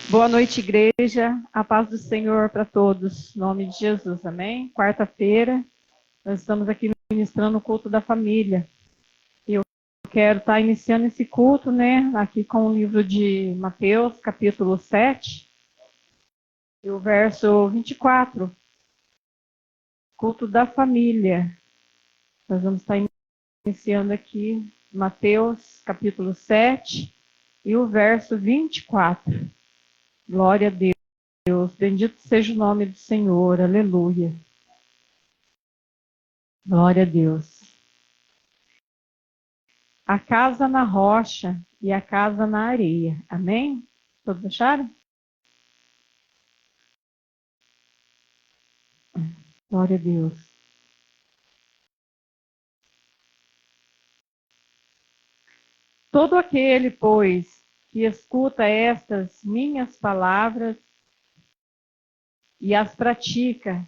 Boa noite, igreja. A paz do Senhor para todos. Em nome de Jesus, amém? Quarta-feira, nós estamos aqui ministrando o culto da família. E eu quero estar iniciando esse culto, né? Aqui com o livro de Mateus, capítulo 7, e o verso 24. Culto da família. Nós vamos estar iniciando aqui Mateus, capítulo 7, e o verso 24. Glória a Deus, bendito seja o nome do Senhor, aleluia. Glória a Deus. A casa na rocha e a casa na areia, amém? Todos acharam? Glória a Deus. Todo aquele, pois, que escuta estas minhas palavras e as pratica,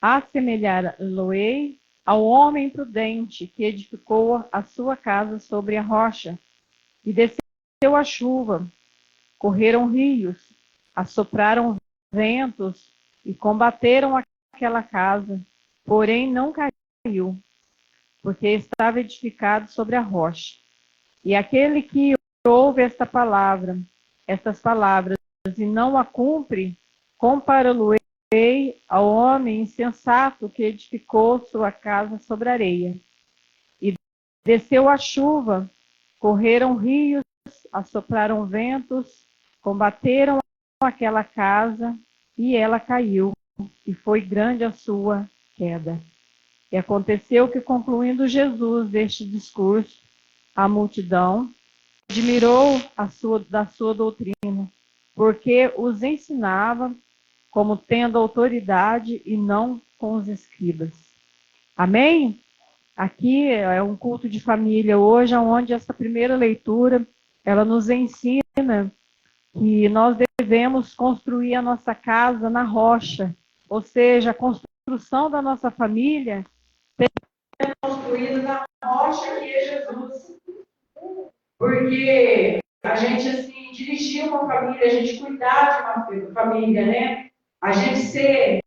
assemelhar-lo-ei ao homem prudente que edificou a sua casa sobre a rocha, e desceu a chuva, correram rios, assopraram ventos e combateram aquela casa, porém não caiu, porque estava edificado sobre a rocha. E aquele que ouve estas palavras, e não a cumpre, compará-lo-ei ao homem insensato que edificou sua casa sobre a areia. E desceu a chuva, correram rios, assopraram ventos, combateram aquela casa, e ela caiu, e foi grande a sua queda. E aconteceu que, concluindo Jesus este discurso, a multidão admirou da sua doutrina, porque os ensinava como tendo autoridade e não com os escribas. Amém? Aqui é um culto de família hoje, onde essa primeira leitura, ela nos ensina que nós devemos construir a nossa casa na rocha, ou seja, a construção da nossa família tem que ser construída na rocha que é Jesus. Porque a gente, assim, dirigir uma família, a gente cuidar de uma família, né? A gente ser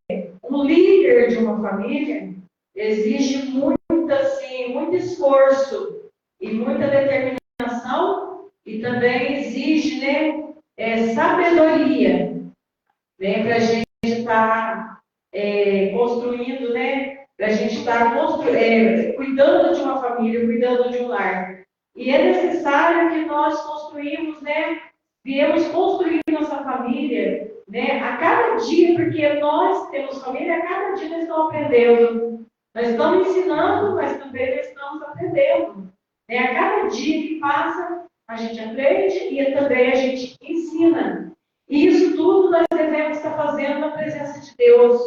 um líder de uma família exige muito, assim, muito esforço e muita determinação, e também exige, né, sabedoria, né, para a gente estar construindo, né, para a gente estar cuidando de uma família, cuidando de um lar. E é necessário que nós construímos, né, viemos construir nossa família, né, a cada dia, porque nós temos família, a cada dia nós estamos aprendendo. Nós estamos ensinando, mas também nós estamos aprendendo. Né? A cada dia que passa, a gente aprende e também a gente ensina. E isso tudo nós devemos estar fazendo na presença de Deus.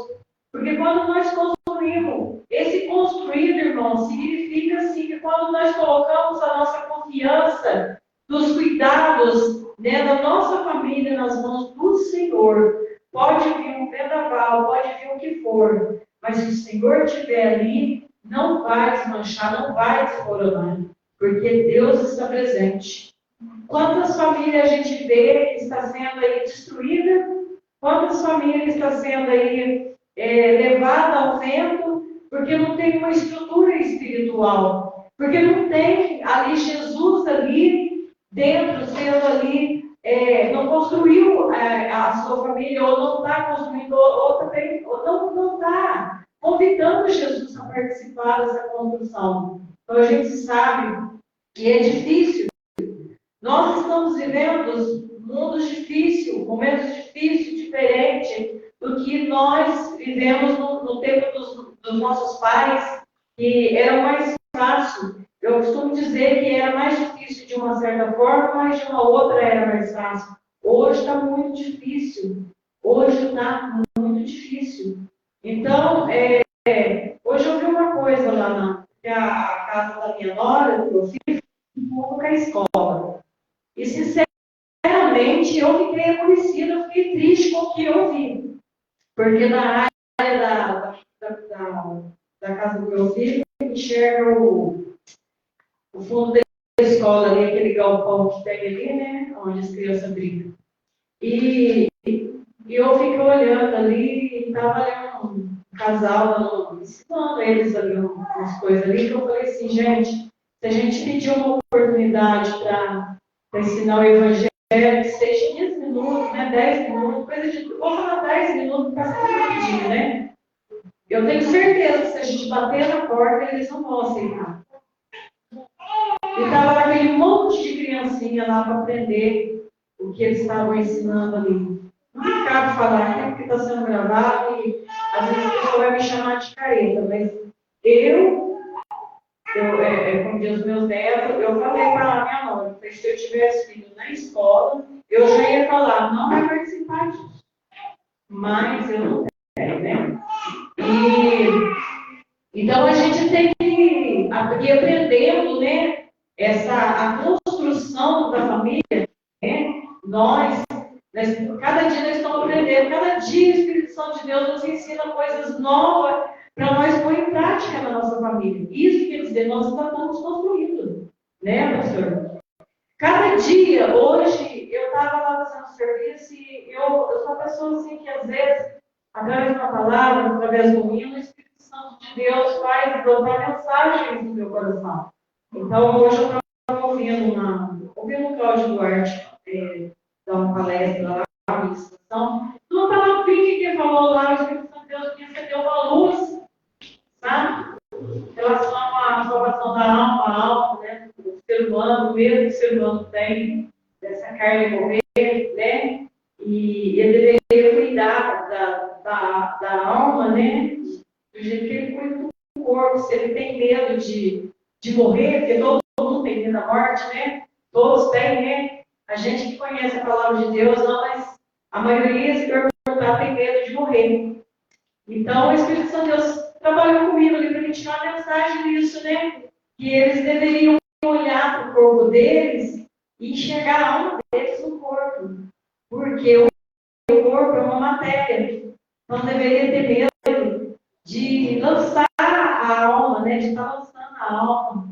Porque quando nós construímos, esse construir, irmão, significa assim que quando nós colocamos a nossa confiança dos cuidados, né, da nossa família nas mãos do Senhor, pode vir um vendaval, pode vir o que for, mas se o Senhor estiver ali, não vai desmanchar, não vai desmoronar, porque Deus está presente. Quantas famílias a gente vê que está sendo aí destruída? Quantas famílias está sendo aí levada ao vento? Porque não tem uma estrutura espiritual. Porque não tem ali Jesus ali dentro, sendo ali, não construiu a sua família, ou não está construindo, ou também ou não está convidando Jesus a participar dessa construção. Então a gente sabe que é difícil. Nós estamos vivendo mundos difíceis, momentos difíceis, diferentes do que nós vivemos no tempo dos nossos pais, que era mais fácil. Eu costumo dizer que era mais difícil de uma certa forma, mas de uma outra era mais fácil. Hoje está muito difícil. Hoje está muito difícil. Então, hoje eu vi uma coisa lá na casa da minha nora, do meu filho, um pouco com a escola. E, sinceramente, eu fiquei aborrecida, eu fiquei triste com o que eu vi. Porque na área da casa do meu filho, enxerga o fundo da escola ali, aquele galpão que tem ali, né? Onde as crianças brincam. E eu fiquei olhando ali, estava ali um casal ensinando eles ali umas coisas ali, que eu falei assim, gente, se a gente pedir uma oportunidade para ensinar o Evangelho, que seja 15 minutos, né, 10 minutos, coisa de, vou falar 10 minutos para sempre pedir, né? Eu tenho certeza que se a gente bater na porta, eles não vão aceitar. E estava aquele monte de criancinha lá para aprender o que eles estavam ensinando ali. Não cabe falar, né? Porque está sendo gravado e às vezes a pessoa vai me chamar de careta, mas como diz os meus netos, eu falei para a minha mãe, se eu tivesse filho na escola, eu já ia falar, não vai participar disso. Mas eu não quero, né? Então a gente tem que ir aprendendo, né? A construção da família, né? Cada dia nós estamos aprendendo, cada dia o Espírito Santo de Deus nos ensina coisas novas para nós pôr em prática na nossa família. Isso quer dizer, nós ainda estamos construindo, né, pastor? Cada dia, hoje, eu estava lá fazendo serviço e eu sou uma pessoa assim que às vezes, através de uma palavra, através do hino, o Espírito Santo de Deus faz brotar mensagens no meu coração. Então, hoje eu estava ouvindo o Cláudio Duarte dar uma palestra lá, uma ministração. Não estava o que ele falou lá, o Espírito Santo de Deus me acendeu uma luz, sabe? Em relação à salvação da alma, a alma, né? O ser humano, o medo que o ser humano tem, dessa carne morrer, né? E ele deveria cuidar da alma, né? Do jeito que ele cuida do corpo. Se ele tem medo de morrer, porque todo mundo tem medo da morte, né? Todos têm, né? A gente que conhece a palavra de Deus, não, mas a maioria, se perguntar, tem medo de morrer. Então, o Espírito Santo de Deus trabalhou comigo ali para me tirar uma mensagem disso, né? Que eles deveriam olhar para o corpo deles e enxergar a alma deles no corpo. Porque o corpo é uma matéria. Então, deveria ter medo de lançar a alma, né? De estar lançando a alma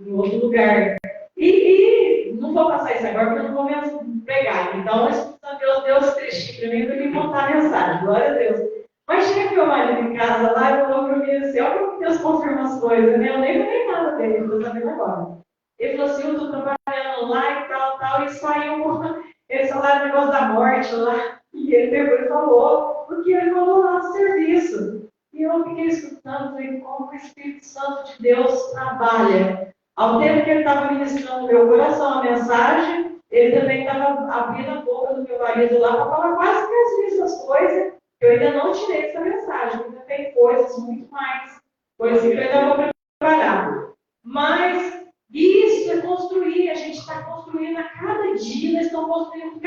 em outro lugar. E não vou passar isso agora, porque eu não vou mesmo pregar. Então, o Espírito Santo de Deus deu esse trechinho para mim para me contar a mensagem. Glória a Deus. Mas chega meu marido em casa lá e falou para mim assim, olha como Deus confirma as coisas, né? Eu nem falei nada dele, estou sabendo agora. Ele falou assim, eu estou trabalhando lá e tal, e saiu, eles falaram o negócio da morte lá, e ele pegou e falou, porque ele falou lá no serviço. E eu fiquei escutando e como o Espírito Santo de Deus trabalha. Ao tempo que ele estava ministrando no meu coração a mensagem, ele também estava abrindo a boca do meu marido lá para falar quase que as mesmas coisas. Eu ainda não tirei essa mensagem, ainda tem coisas, muito mais, coisas que eu ainda vou preparar. Mas isso é construir, a gente está construindo a cada dia, nós estamos construindo,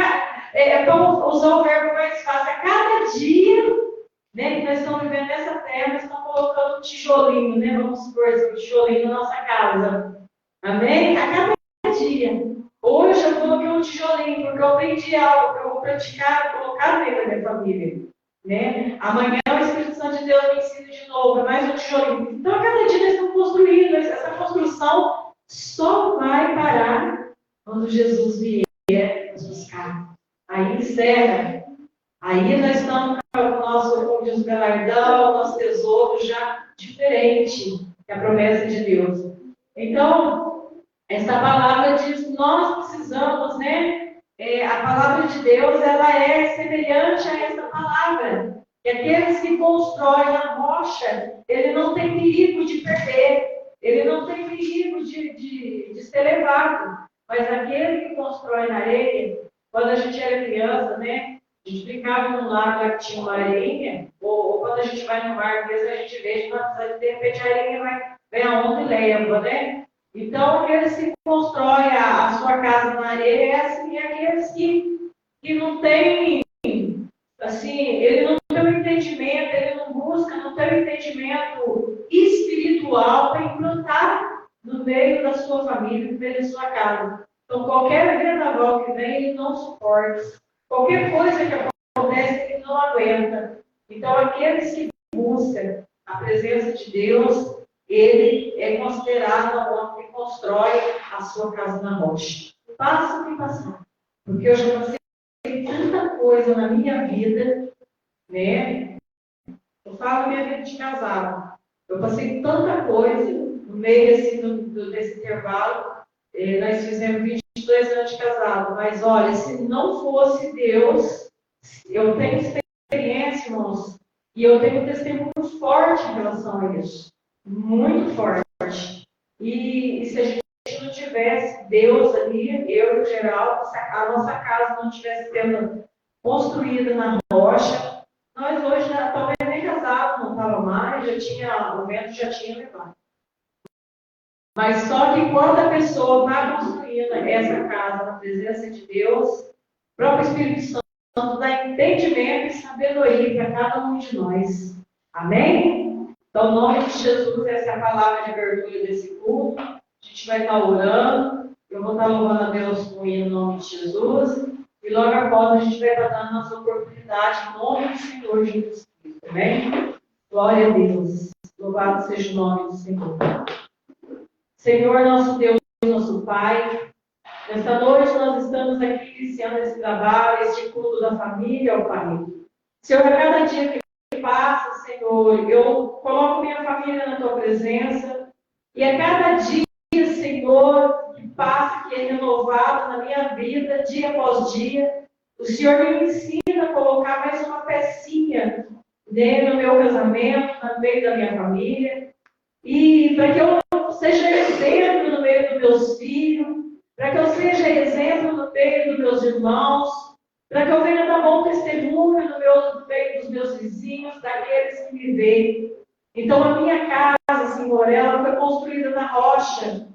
vamos usar o verbo mais fácil, a cada dia, né, que nós estamos vivendo nessa terra, nós estamos colocando um tijolinho, né, vamos supor assim, um tijolinho na nossa casa. Amém? A cada dia. Hoje eu coloquei um tijolinho, porque eu aprendi algo que eu vou praticar, colocar dentro da minha família. Né? Amanhã o Espírito Santo de Deus me ensina de novo, é mais um tijolinho. Então, a cada dia nós estamos construindo, essa construção só vai parar quando Jesus vier nos buscar. Aí encerra. Aí nós estamos com o nosso, como diz o galardão, o nosso tesouro já diferente que a promessa de Deus. Então, essa palavra diz, nós precisamos, né? A palavra de Deus, ela é semelhante a essa palavra. E aqueles que constroem a rocha, ele não tem perigo de perder, ele não tem perigo de ser levado. Mas aquele que constrói na areia, quando a gente era criança, né? A gente brincava num lago lá que tinha uma areinha, ou quando a gente vai no mar, às vezes a gente vê, de repente a areinha vem a onda e leva, né? Então, aqueles que constroem a sua casa na areia, é assim, aqueles que não têm, assim, ele não tem um entendimento, ele não busca, não tem um entendimento espiritual para implantar no meio da sua família, no meio da sua casa. Então, qualquer vendaval que vem, ele não suporta. Qualquer coisa que acontece, ele não aguenta. Então, aqueles que buscam a presença de Deus, ele é considerado o homem que constrói a sua casa na rocha. Passa o que passar. Porque eu já passei tanta coisa na minha vida, né? Eu falo minha vida de casado. Eu passei tanta coisa no meio assim, desse intervalo. Nós fizemos 22 anos de casado. Mas olha, se não fosse Deus, eu tenho experiência, irmãos, e eu tenho um testemunho muito forte em relação a isso. Muito forte. E se a gente não tivesse Deus ali, eu, em geral, a nossa casa não tivesse sendo construída na rocha, nós hoje talvez nem casados, não estava mais, o vento já tinha levado. Mas só que quando a pessoa está construindo essa casa na presença de Deus, o próprio Espírito Santo dá entendimento e sabedoria para cada um de nós. Amém? Então, em nome de Jesus, essa é a palavra de abertura desse culto. A gente vai estar orando. Eu vou estar louvando a Deus com ele em nome de Jesus. E logo após a gente vai estar dando nossa oportunidade em nome do Senhor Jesus Cristo. Amém? Glória a Deus. Louvado seja o nome do Senhor. Senhor, nosso Deus, nosso Pai, nesta noite nós estamos aqui iniciando esse trabalho, este culto da família, ó Pai. Senhor, a cada dia que passa, Senhor, eu coloco minha família na Tua presença, e a cada dia, Senhor, que passa, que é renovado na minha vida, dia após dia, o Senhor me ensina a colocar mais uma pecinha no meu casamento, no meio da minha família, e para que eu seja exemplo no meio dos meus filhos, para que eu seja exemplo no meio dos meus irmãos, para que eu venha dar bom testemunho no meio dos meus vizinhos, daqueles que me veem. Então, a minha casa, Senhor, ela foi construída na rocha.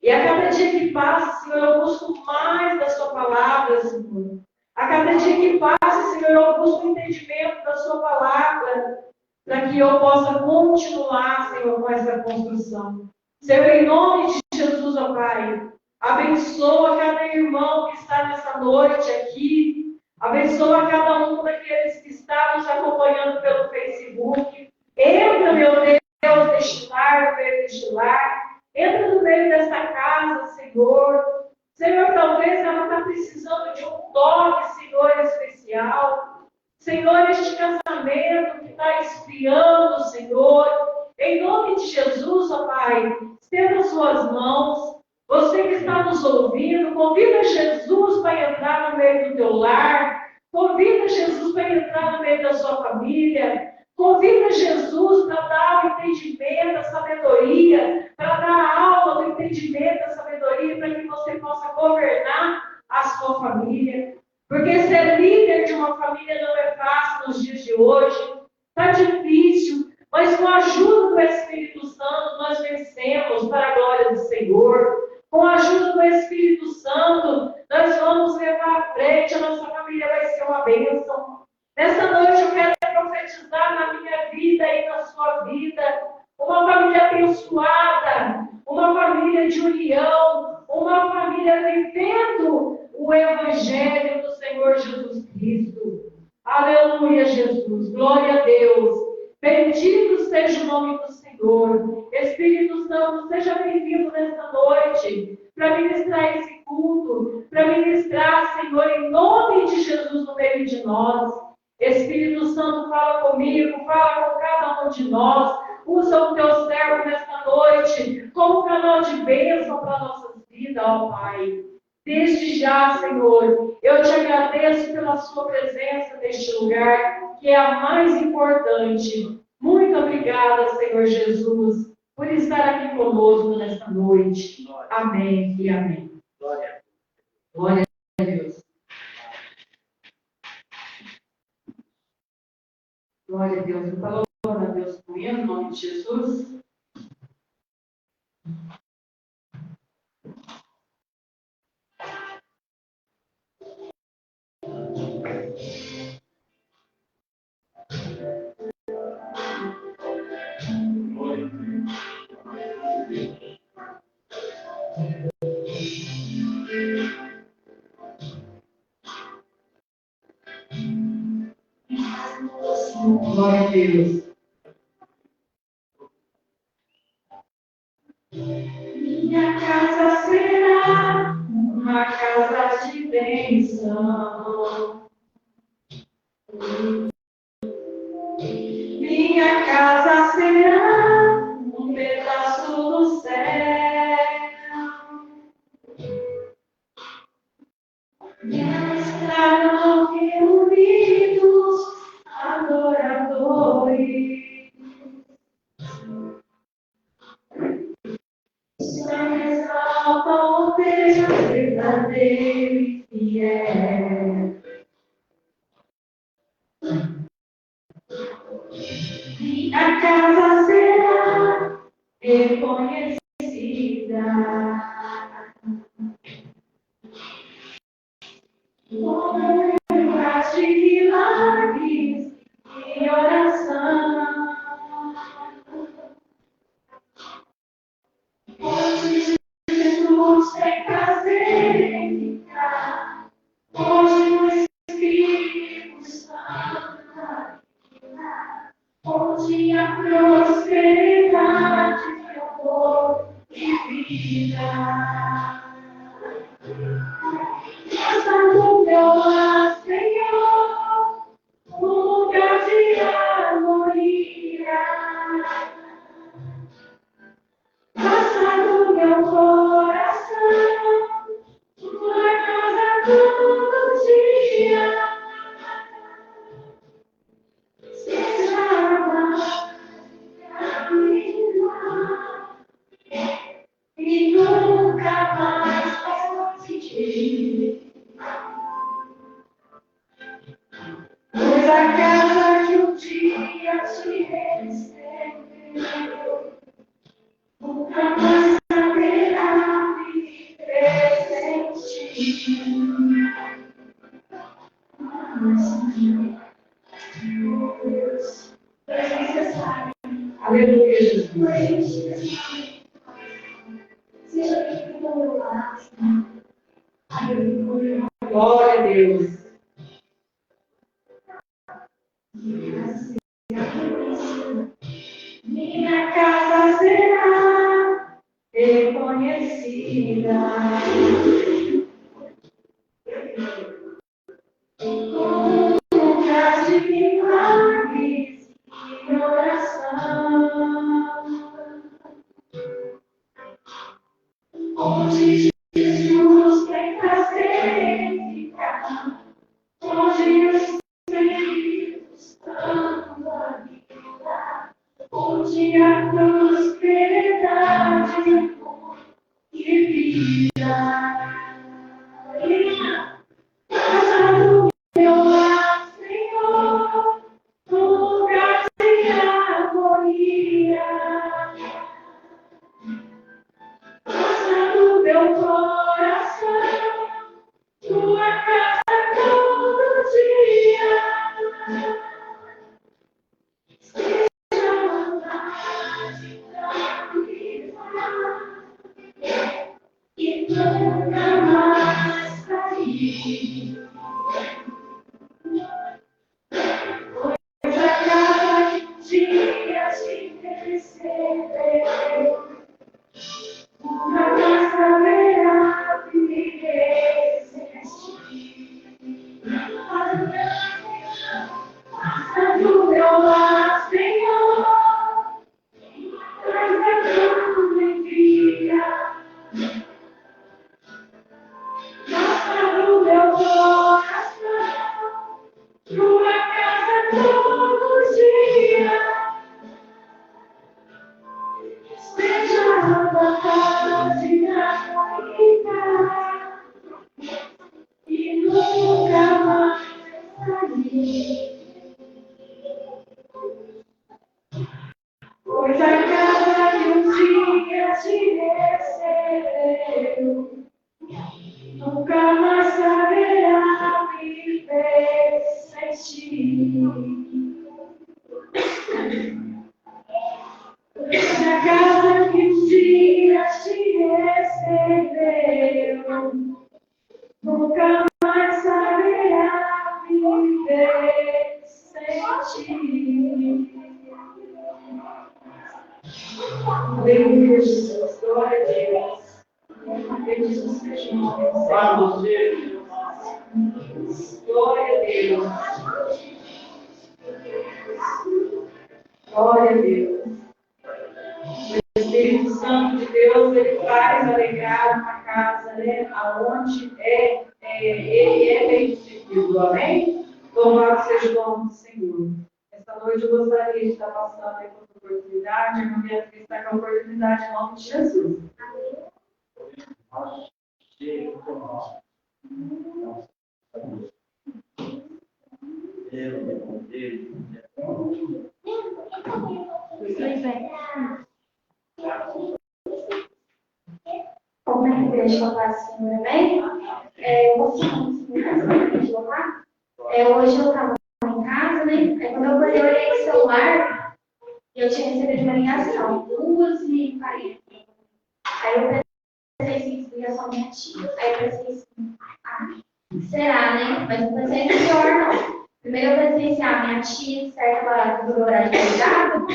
E a cada dia que passa, Senhor, eu busco mais da Sua palavra, Senhor. A cada dia que passa, Senhor, eu busco o entendimento da Sua palavra, para que eu possa continuar, Senhor, com essa construção. Senhor, em nome de Jesus, ó Pai, abençoa cada irmão que está nessa noite aqui, abençoa cada um daqueles que estão nos acompanhando pelo Facebook. Entra, meu Deus, neste lar, no meio deste lar, entra no meio desta casa, Senhor. Senhor, talvez ela está precisando de um toque, Senhor, especial. Senhor, este casamento que está esfriando, Senhor, em nome de Jesus, ó Pai, estenda as suas mãos. Você que está nos ouvindo, convida Jesus para entrar no meio do teu lar, convida Jesus para entrar no meio da sua família, convida Jesus para dar o entendimento, a sabedoria, para dar a aula do entendimento, a sabedoria, para que você possa governar a sua família. Porque ser líder de uma família não é fácil nos dias de hoje, está difícil, mas com a ajuda do Espírito Santo nós vencemos para a glória do Senhor. Com a ajuda do Espírito Santo, nós vamos levar à frente, a nossa família vai ser uma bênção. Nessa noite eu quero profetizar na minha vida e na sua vida, uma família abençoada, uma família de união, uma família vivendo o Evangelho do Senhor Jesus Cristo. Aleluia, Jesus. Glória a Deus. Bendito seja o nome do Senhor. Espírito Santo, seja bem-vindo nesta noite para ministrar esse culto, para ministrar, Senhor, em nome de Jesus no meio de nós. Espírito Santo, fala comigo, fala com cada um de nós. Usa o teu servo nesta noite como canal de bênção para nossas vidas, ó Pai. Desde já, Senhor, eu te agradeço pela sua presença neste lugar, que é a mais importante. Muito obrigada, Senhor Jesus, por estar aqui conosco nesta noite. Amém e amém. Glória a Deus. Glória a Deus. Eu falo glória a Deus com ele, em nome de Jesus. Glória a Deus. Minha casa será uma casa de bênção. Minha casa será um pedaço do céu. Estarão reunidos adoradores. Exaltam o Deus verdadeiro e fiel. Minha casa será reconhecida. Com lembranças de milagres e oração. Onde Jesus tem prazer em ficar, onde o Espírito Santo habita, onde a prosperidade de amor e vida. Casa do meu lar, Senhor, um lugar de harmonia. Casa do meu coração, tua casa todo dia. Seja amada e nunca mais posso te. Pois a casa que um dia te recebeu nunca mais saberá me presente. Meu Deus, é necessário. Aleluia, Jesus. Seja aqui no meu lar. Aleluia. Glória a Deus. Minha casa será reconhecida. Com lugar de milagres e oração. Onde Jesus tem prazer em ficar, onde o Espírito Santo habita, onde a prosperidade de amor e vida. Casa do meu lar, Senhor, um lugar de harmonia. Casa do meu coração, tua casa todo dia. Seja vontade da vida e nunca mais sair. Pois a casa que um dia te recebeu nunca mais saberá me resistir. Casa do meu lar, Senhor, traz a tua alegria. Casa do meu coração, tua casa todo dia. Seja a vontade da vida e nunca mais sair. Pois a casa que um dia te recebeu nunca mais saberá viver sem ti. Pois a casa que um dia te recebeu nunca mais saberá viver sem ti. Aleluia, Jesus. Glória a Deus. Jesus seja Para você. Glória a Deus. Glória a Deus. O Espírito Santo de Deus, ele faz alegrar uma casa, né? Aonde ele é bem recebido, amém? Louvado seja o nome do Senhor. Essa noite eu gostaria de estar passando aí com a oportunidade, a minha filha está com a oportunidade em nome de Jesus. Como é que deixa eu fazer também? Hoje eu estava em casa, né? Aí quando eu acordei, eu olhei o celular e eu tinha recebido uma ligação, 2h40. Aí eu pensei assim, ligação da minha tia. Aí eu pensei assim, será, né? Mas não pensei no pior, não. Primeiro eu pensei assim, minha tia, certo, ela do horário de ligado,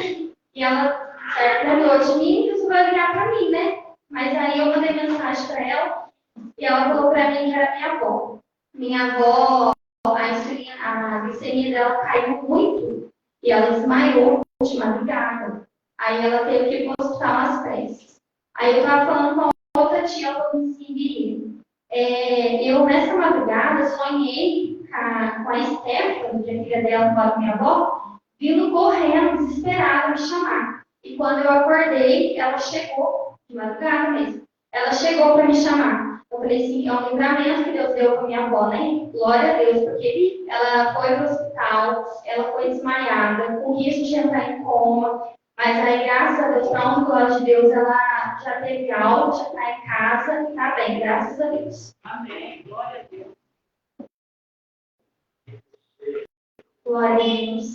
e ela, certo, lembrou de mim e isso vai ligar pra mim, né? Mas aí eu mandei mensagem para ela e ela falou para mim que era minha avó. Minha avó, a glicemia dela caiu muito e ela desmaiou de madrugada. Aí ela teve que ir para o hospital às pressas. Aí eu estava falando com outra tia, ela falou assim, eu nessa madrugada sonhei com a Stephanie, que é filha dela, com a minha avó, vindo correndo, desesperada, me chamar. E quando eu acordei, ela chegou, de madrugada mesmo. Ela chegou para me chamar. Eu falei assim, é um livramento que Deus deu para minha avó, né? Glória a Deus, porque ela foi para o hospital, ela foi desmaiada, com risco de entrar em coma. Mas aí, graças a Deus, para a glória de Deus, ela já teve alta, já está em casa e está bem, graças a Deus. Amém. Glória a Deus. Glória a Deus.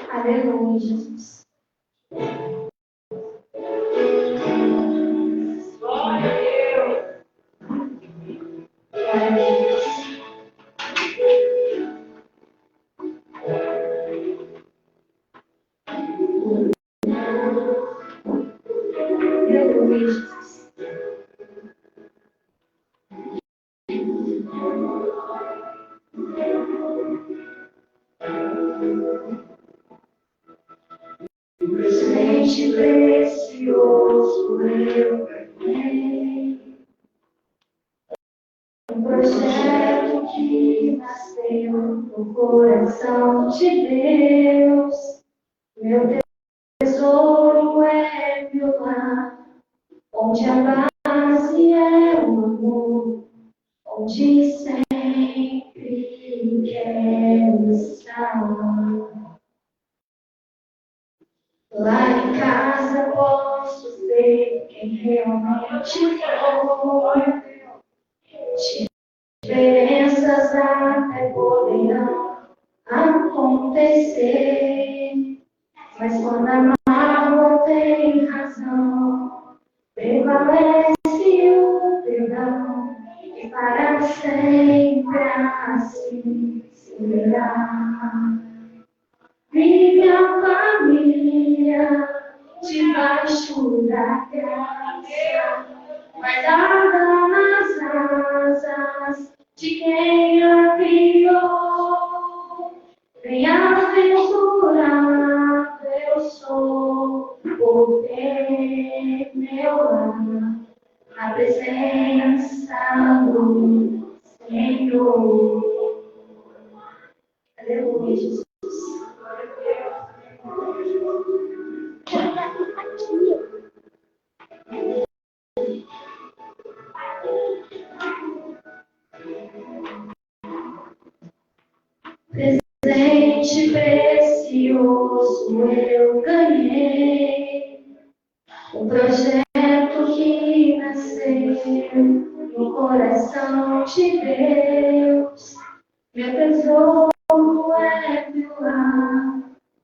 Aleluia, Jesus. Glória a Deus. Glória a Deus. Aleluia, Jesus. Presente precioso eu ganhei, um projeto que nasceu no coração de Deus. Meu tesouro é meu lar, onde a base é o amor, onde sempre quero estar. Lá em casa posso ser quem realmente sou. Diferenças até poderão acontecer, mas quando a mágoa tem razão, prevalece o perdão, e para sempre assim será. Vive a família debaixo da graça, guardada nas asas de quem a criou. Bem-aventurado eu sou por ter meu lar na presença do Senhor. Aleluia, Jesus. Presente precioso eu ganhei, um projeto que nasceu no coração de Deus. Meu tesouro é meu lar,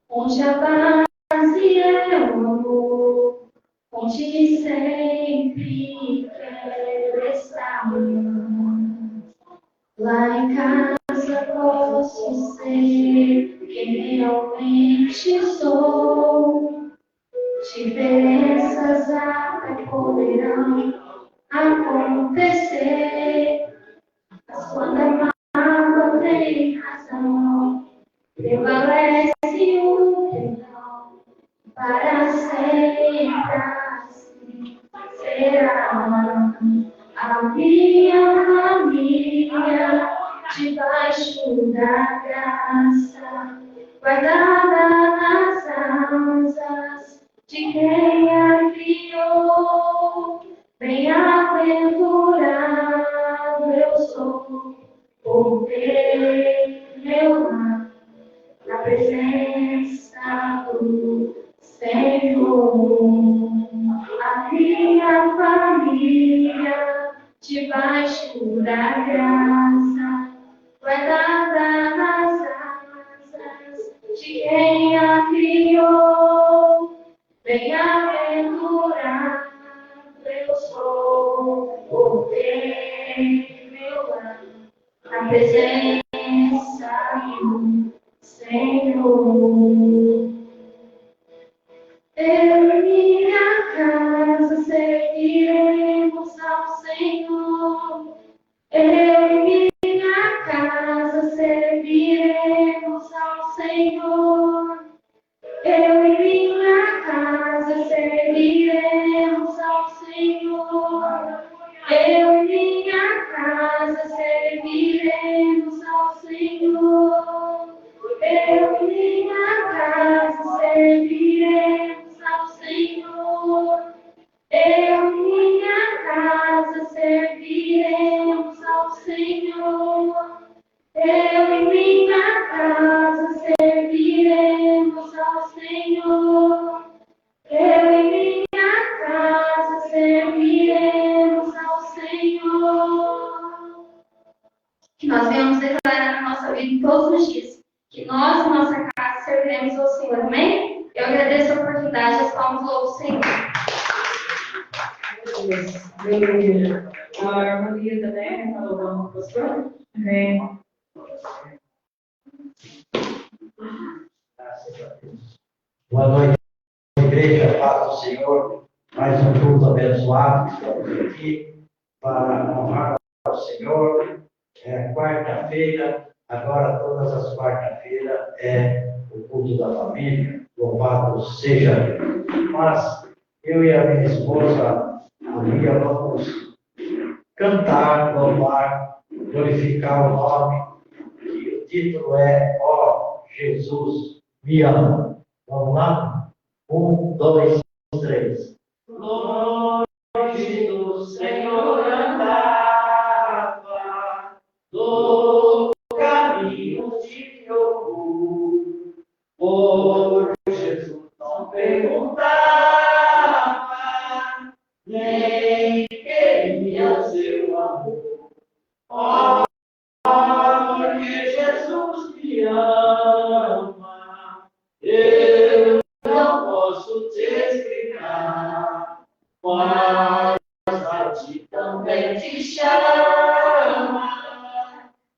onde a base é o amor, onde sempre quero estar. Lá em casa posso ser quem realmente sou. Diferenças até poderão a minha família debaixo da graça, guardada nas asas de quem a criou. Bem-aventurado eu sou por ter meu lar na presença do Senhor. A minha família debaixo da graça, guardada nas asas de quem a criou. Bem-aventurado eu sou por ter meu lar na presença do Senhor. Eu e minha casa serviremos ao Senhor. Eu e minha casa serviremos ao Senhor. Eu e minha casa serviremos ao Senhor. Eu e minha casa serviremos ao Senhor. Eu e minha casa serviremos ao Senhor. Eu e minha casa serviremos ao Senhor. Eu e minha casa serviremos ao Senhor. Eu e minha casa serviremos ao Senhor. Que nós venhamos declarar na nossa vida em todos os dias que nós e nossa casa serviremos ao Senhor. Amém? Eu agradeço a oportunidade, as palmas louvam o Senhor. A irmã Lida, né? Falou, vamos, pastor? Amém. Boa noite, igreja, paz do Senhor. Mais um culto abençoado. Estamos aqui para honrar ao Senhor. É quarta-feira, agora todas as quarta-feiras é o culto da família. Louvado seja Deus. Mas eu e a minha esposa, Maria, vamos cantar, louvar, glorificar o nome. E o título é Ó Jesus me ama. Vamos lá? 1, 2, 3. Longe do Senhor andava, do caminho de orgulho, por Jesus não perguntava, nem queria seu amor. Ó, porque Jesus me ama, eu não posso te explicar, mas a ti também te chama,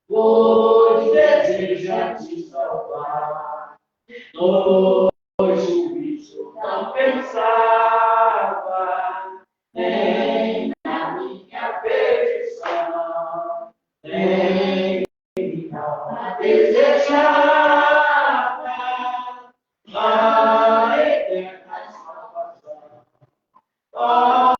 pois deseja te salvar. No juízo não pensava, nem na minha perdição, nem minha alma desejava a eterna salvação. Oh,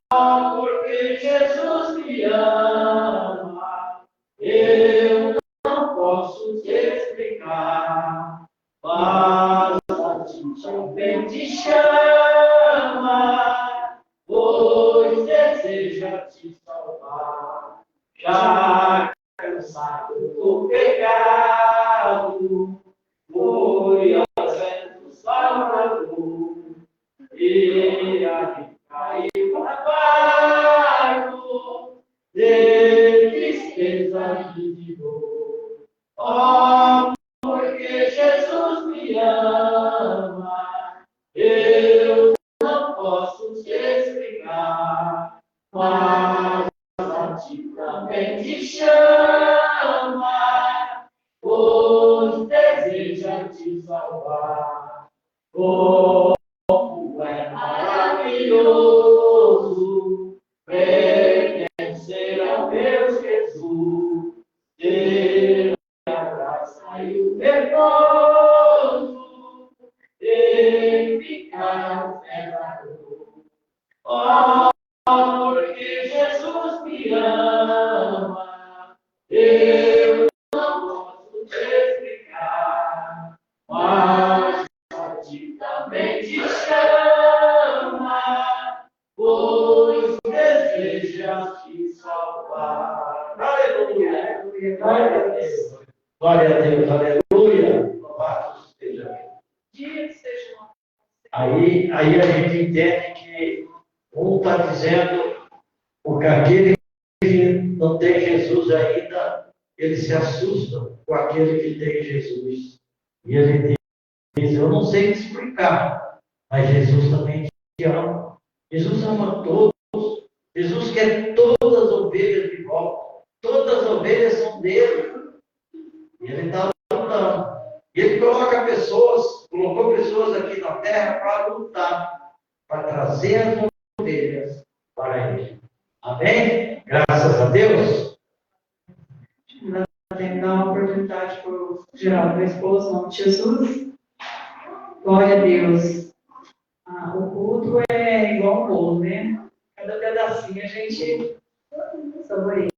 porque Jesus me ama, eu não posso te explicar, mas a ti também te chama, pois deseja te salvar. Já cansado do pecado, foi aos ventos salvador, e a caiu na barco, de tristeza e de dor. Oh, porque Jesus me ama, eu não posso te explicar, mas a ti também te chama, pois deseja te salvar. Oh, como é maravilhoso pertencer ao meu Jesus, ter a graça e o repouso, e ficar ao pé da cruz. Oh, porque também te chama, pois deseja te salvar. Aleluia! Glória a Deus! Glória a Deus! Aleluia! Louvado seja Deus! Aí a gente entende que um está dizendo porque aquele que não tem Jesus ainda, ele se assusta com aquele que tem Jesus. E ele diz, eu não sei te explicar, mas Jesus também te ama. Jesus ama todos. Jesus quer todas as ovelhas de volta. Todas as ovelhas são dele. E ele está lutando. E ele colocou pessoas aqui na terra para lutar, para trazer as ovelhas para ele. Amém? Graças a Deus. Tem que dar uma oportunidade para o Geraldo, meu esposo, em nome de Jesus. Glória a Deus. O culto é igual um bolo, né? Cada pedacinho a gente saboreia.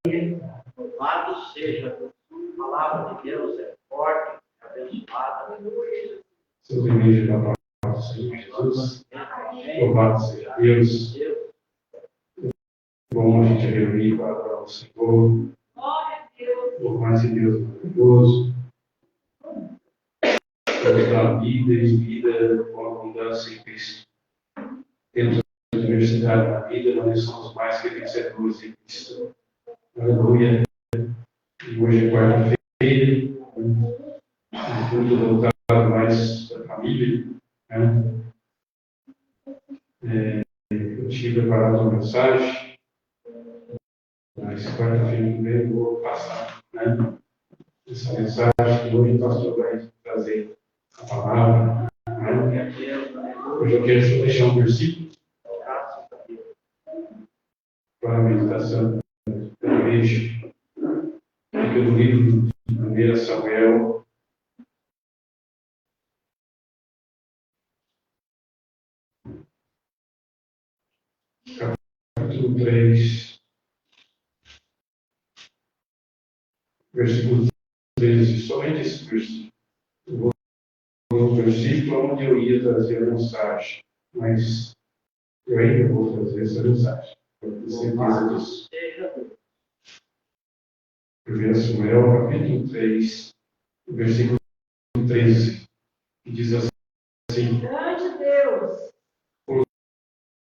Louvado seja Deus. A palavra de Deus é forte, abençoada. Seus igrejas da paz do Senhor Jesus. Louvado seja Deus. Bom a gente reunir para adorar o Senhor. Louvado seja Deus maravilhoso. Deus dá vida e vida com abundância em Cristo. Temos a diversidade na vida, mas somos mais que vencedores em Cristo. Aleluia. E hoje é quarta-feira. Tudo voltado mais para a família. Né? Eu tinha preparado uma mensagem, mas quarta-feira que vem eu vou passar, né? Essa mensagem que hoje o pastor vai trazer a palavra. Né? Hoje eu quero só deixar um versículo para a meditação da igreja, que é do livro de 1 Samuel. Capítulo 3, versículo 13, somente esse versículo. Eu vou no versículo onde eu ia trazer a mensagem, mas eu ainda vou trazer essa mensagem, para ter certeza disso. 1 Samuel, capítulo 3, versículo 13, que diz assim: Grande Deus!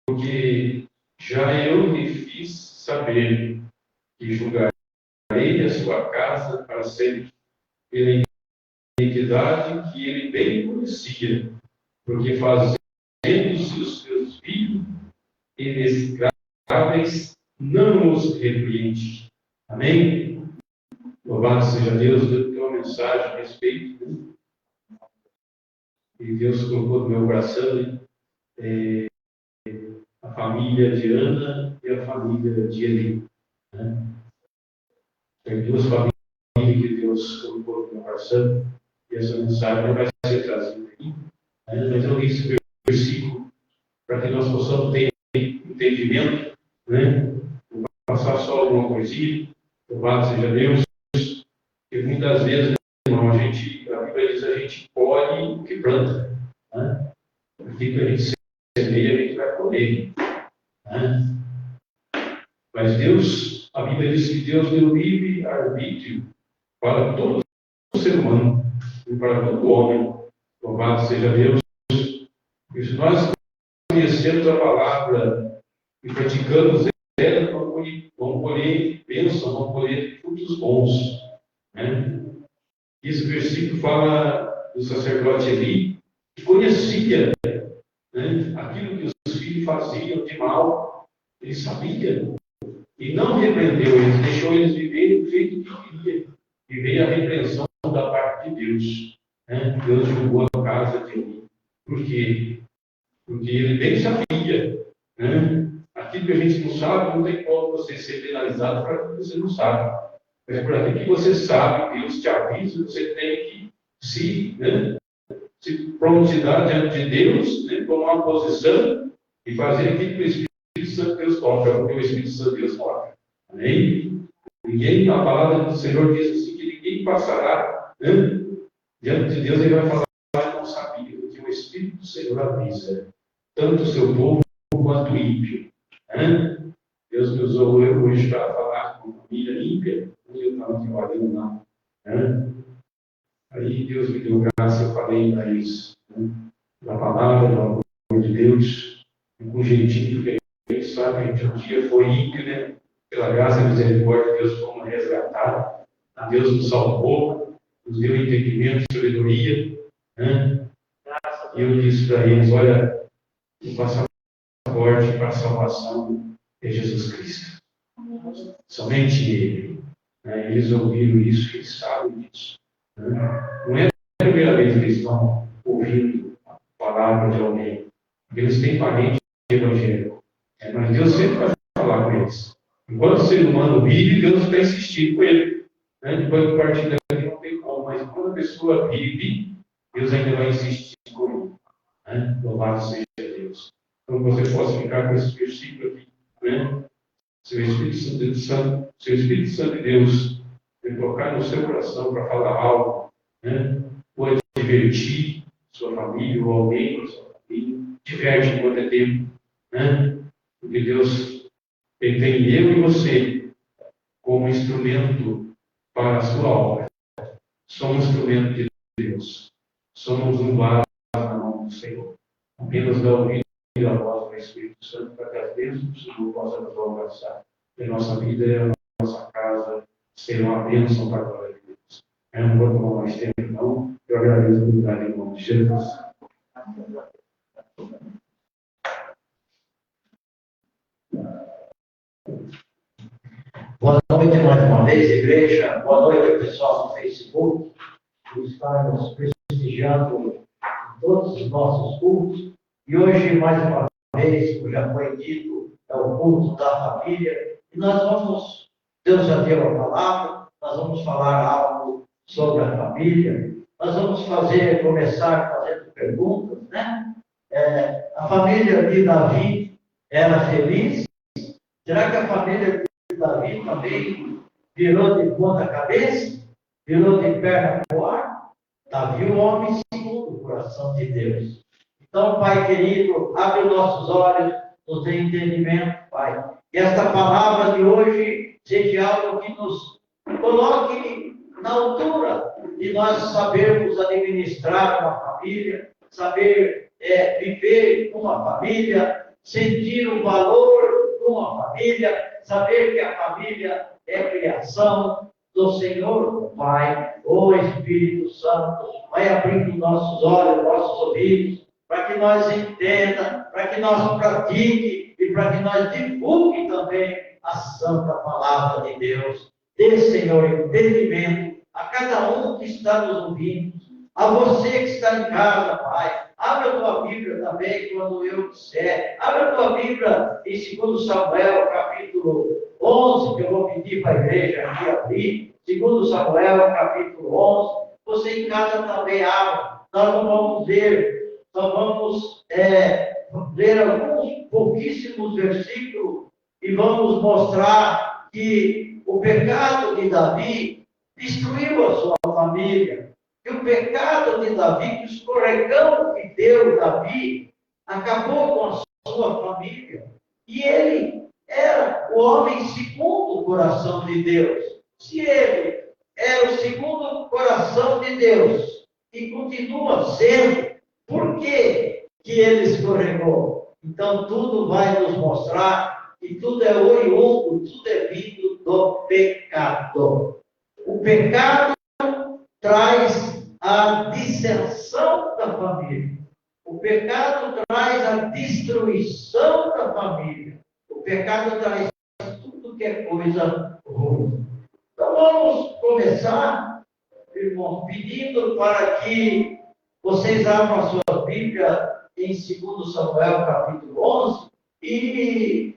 Porque já eu lhe fiz saber que julgarei a sua casa para sempre, pela iniquidade que ele bem conhecia, porque fazendo-se os seus filhos inexecráveis, não os repreende. Amém? Louvado seja Deus, Deus tem uma mensagem a respeito, né? E Deus colocou no meu coração a família de Ana e a família de Eli. Né? Tem duas famílias que Deus colocou no meu coração, e essa mensagem não vai ser trazida aqui, né? Mas eu li esse versículo para que nós possamos ter entendimento, né? Vou passar só alguma coisinha. Louvado seja Deus. Porque muitas vezes, irmão, a Bíblia diz, a gente colhe o que planta. Né? Aquilo que a gente semeia, a gente vai colher. Né? Mas Deus, a Bíblia diz que Deus deu livre arbítrio para todo ser humano e para todo homem. Louvado seja Deus. E se nós conhecemos a palavra e praticamos ela, vamos colher bênção, vamos colher frutos bons. Né? Esse versículo fala do sacerdote Eli, que conhecia, né, aquilo que os filhos faziam de mal, ele sabia, e não repreendeu eles, deixou eles viverem do jeito que queria, e veio a repreensão da parte de Deus. Né? Deus julgou a casa de Eli. Por quê? Porque ele bem sabia, né? Aquilo que a gente não sabe, não tem como você ser penalizado para aquilo que você não sabe. Mas por aquilo que você sabe, Deus te avisa, você tem que se pronunciar diante de Deus, né, tomar uma posição e fazer aquilo que o Espírito Santo Deus toca, porque o Espírito Santo Deus toca. Amém? Ninguém, a palavra do Senhor diz assim, que ninguém passará, né, diante de Deus, ele vai falar, eu não sabia, porque o Espírito Senhor avisa, tanto o seu povo quanto o ímpio. Né? Deus me usou hoje para falar com uma família ímpia, onde eu estava trabalhando lá. Né? Aí Deus me deu graça, eu falei para eles, né? Da palavra, do amor de Deus, com jeitinho, porque eles sabem que um dia foi ímpio, né? Pela graça e misericórdia de Deus, fomos resgatados. Deus nos salvou, nos deu entendimento, sabedoria. Né? E eu disse para eles, olha, o passaporte para a salvação é Jesus Cristo. Somente Ele. Né? Eles ouviram isso, eles sabem disso. Né? Não é a primeira vez que eles estão ouvindo a palavra de alguém. Eles têm parente evangélico. Mas Deus sempre vai falar com eles. Enquanto o ser humano vive, Deus vai insistir com ele. Né? Depois do partido daqui não tem como. Mas quando a pessoa vive, Deus ainda vai insistir com ele. Né? Louvado seja Deus. Então você possa ficar com esse versículo aqui. Né? Se o Espírito Santo de Deus tocar no seu coração para falar algo, né? Pode divertir sua família ou alguém da sua família, diverte enquanto é tempo, né? Porque Deus tem eu e você como instrumento para a sua obra. Somos instrumento de Deus. Somos um vaso na mão do Senhor. Apenas dá ouvido a voz do Espírito Santo para que as bênçãos do Senhor possam nos alcançar. E a nossa vida e a nossa casa ser uma bênção para a glória de Deus. Eu não vou tomar mais tempo, não. Eu agradeço a oportunidade em nome de Jesus. Boa noite mais uma vez, igreja. Boa noite, pessoal do Facebook, que está nos prestigiando em todos os nossos cultos. E hoje, mais uma vez, como já foi dito, é o culto da família. E Deus já deu a palavra, nós vamos falar algo sobre a família. Nós vamos começar fazendo perguntas, né? A família de Davi era feliz? Será que a família de Davi também virou de ponta cabeça? Virou de perna para o ar? Davi, o homem segundo o coração de Deus. Então, Pai querido, abre os nossos olhos, nos dê entendimento, Pai. E esta palavra de hoje seja algo que nos coloque na altura de nós sabermos administrar uma família, saber viver uma família, sentir o valor de uma família, saber que a família é criação do Senhor, Pai, o Espírito Santo, vai abrindo nossos olhos, nossos ouvidos, para que nós entendamos, para que nós pratique e para que nós divulgue também a santa palavra de Deus. Dê, Senhor, entendimento a cada um que está nos ouvindo, a você que está em casa, Pai. Abra a tua Bíblia também quando eu disser. Abra a tua Bíblia em 2 Samuel, capítulo 11, que eu vou pedir para a igreja aqui abrir. 2 Samuel, capítulo 11. Você em casa também abra. Nós não vamos ler, nós vamos ler alguns pouquíssimos versículos e vamos mostrar que o pecado de Davi destruiu a sua família. E o pecado de Davi, que o escorregão que deu Davi, acabou com a sua família. E ele era o homem segundo o coração de Deus. Se ele era o segundo o coração de Deus e continua sendo, por que ele escorregou? Então tudo vai nos mostrar que tudo é oriundo, tudo é vindo do pecado. O pecado traz a dissensão da família. O pecado traz a destruição da família. O pecado traz tudo que é coisa ruim. Então vamos começar, irmão, pedindo para que vocês abram a sua Bíblia em 2 Samuel, capítulo 11, e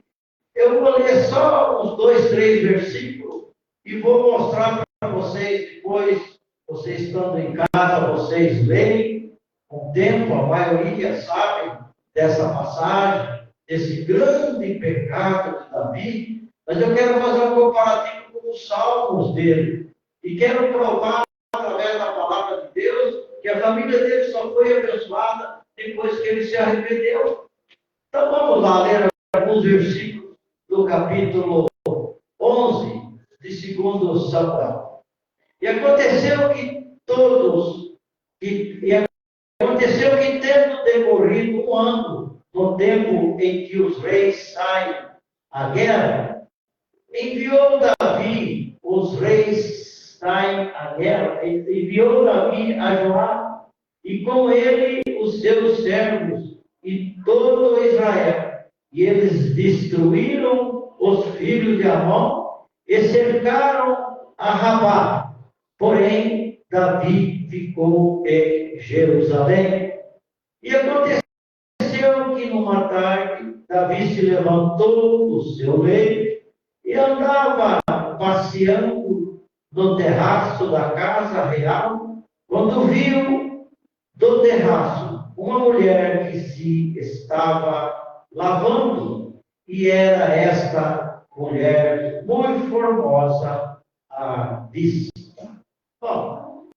eu vou ler só uns 2, 3 versículos e vou mostrar para vocês depois. Vocês estando em casa, vocês leem com o tempo, a maioria sabe dessa passagem, desse grande pecado de Davi, mas eu quero fazer um comparativo com os salmos dele, e quero provar, através da palavra de Deus, que a família dele só foi abençoada depois que ele se arrependeu. Então vamos lá ler alguns versículos do capítulo 11 de 2 Samuel. E aconteceu que tendo decorrido um ano, no tempo em que os reis saem à guerra, enviou Davi a Joabe, e com ele os seus servos e todo Israel. E eles destruíram os filhos de Amon e cercaram a Rabá. Porém, Davi ficou em Jerusalém. E aconteceu que numa tarde, Davi se levantou do seu leito e andava passeando no terraço da casa real, quando viu do terraço uma mulher que se estava lavando, e era esta mulher muito formosa à vista. Bom,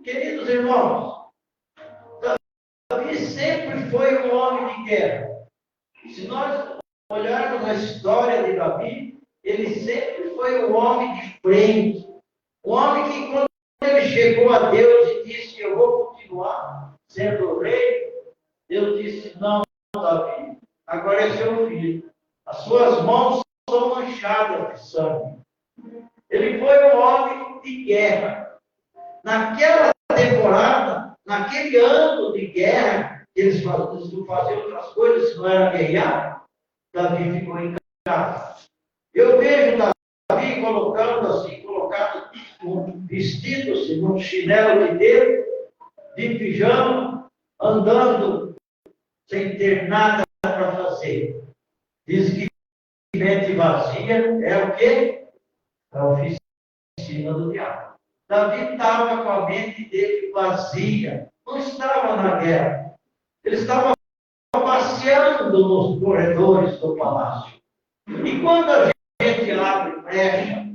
queridos irmãos, Davi sempre foi um homem de guerra. Se nós olharmos a história de Davi, ele sempre foi um homem de frente. Um homem que, quando ele chegou a Deus e disse: eu vou continuar sendo rei, Deus disse: não, Davi, agora é seu filho. As suas mãos são manchadas de sangue. Ele foi um homem de guerra. Naquela temporada, naquele ano de guerra, eles não faziam outras coisas, se não era guerrear, Davi ficou em casa. Eu vejo Davi colocado vestido-se num chinelo de dedo, de pijama, andando sem ter nada para fazer. Diz que mente vazia é o quê? A oficina do diabo. Davi estava com a mente dele vazia, não estava na guerra. Ele estava passeando nos corredores do palácio. E quando a gente abre brecha,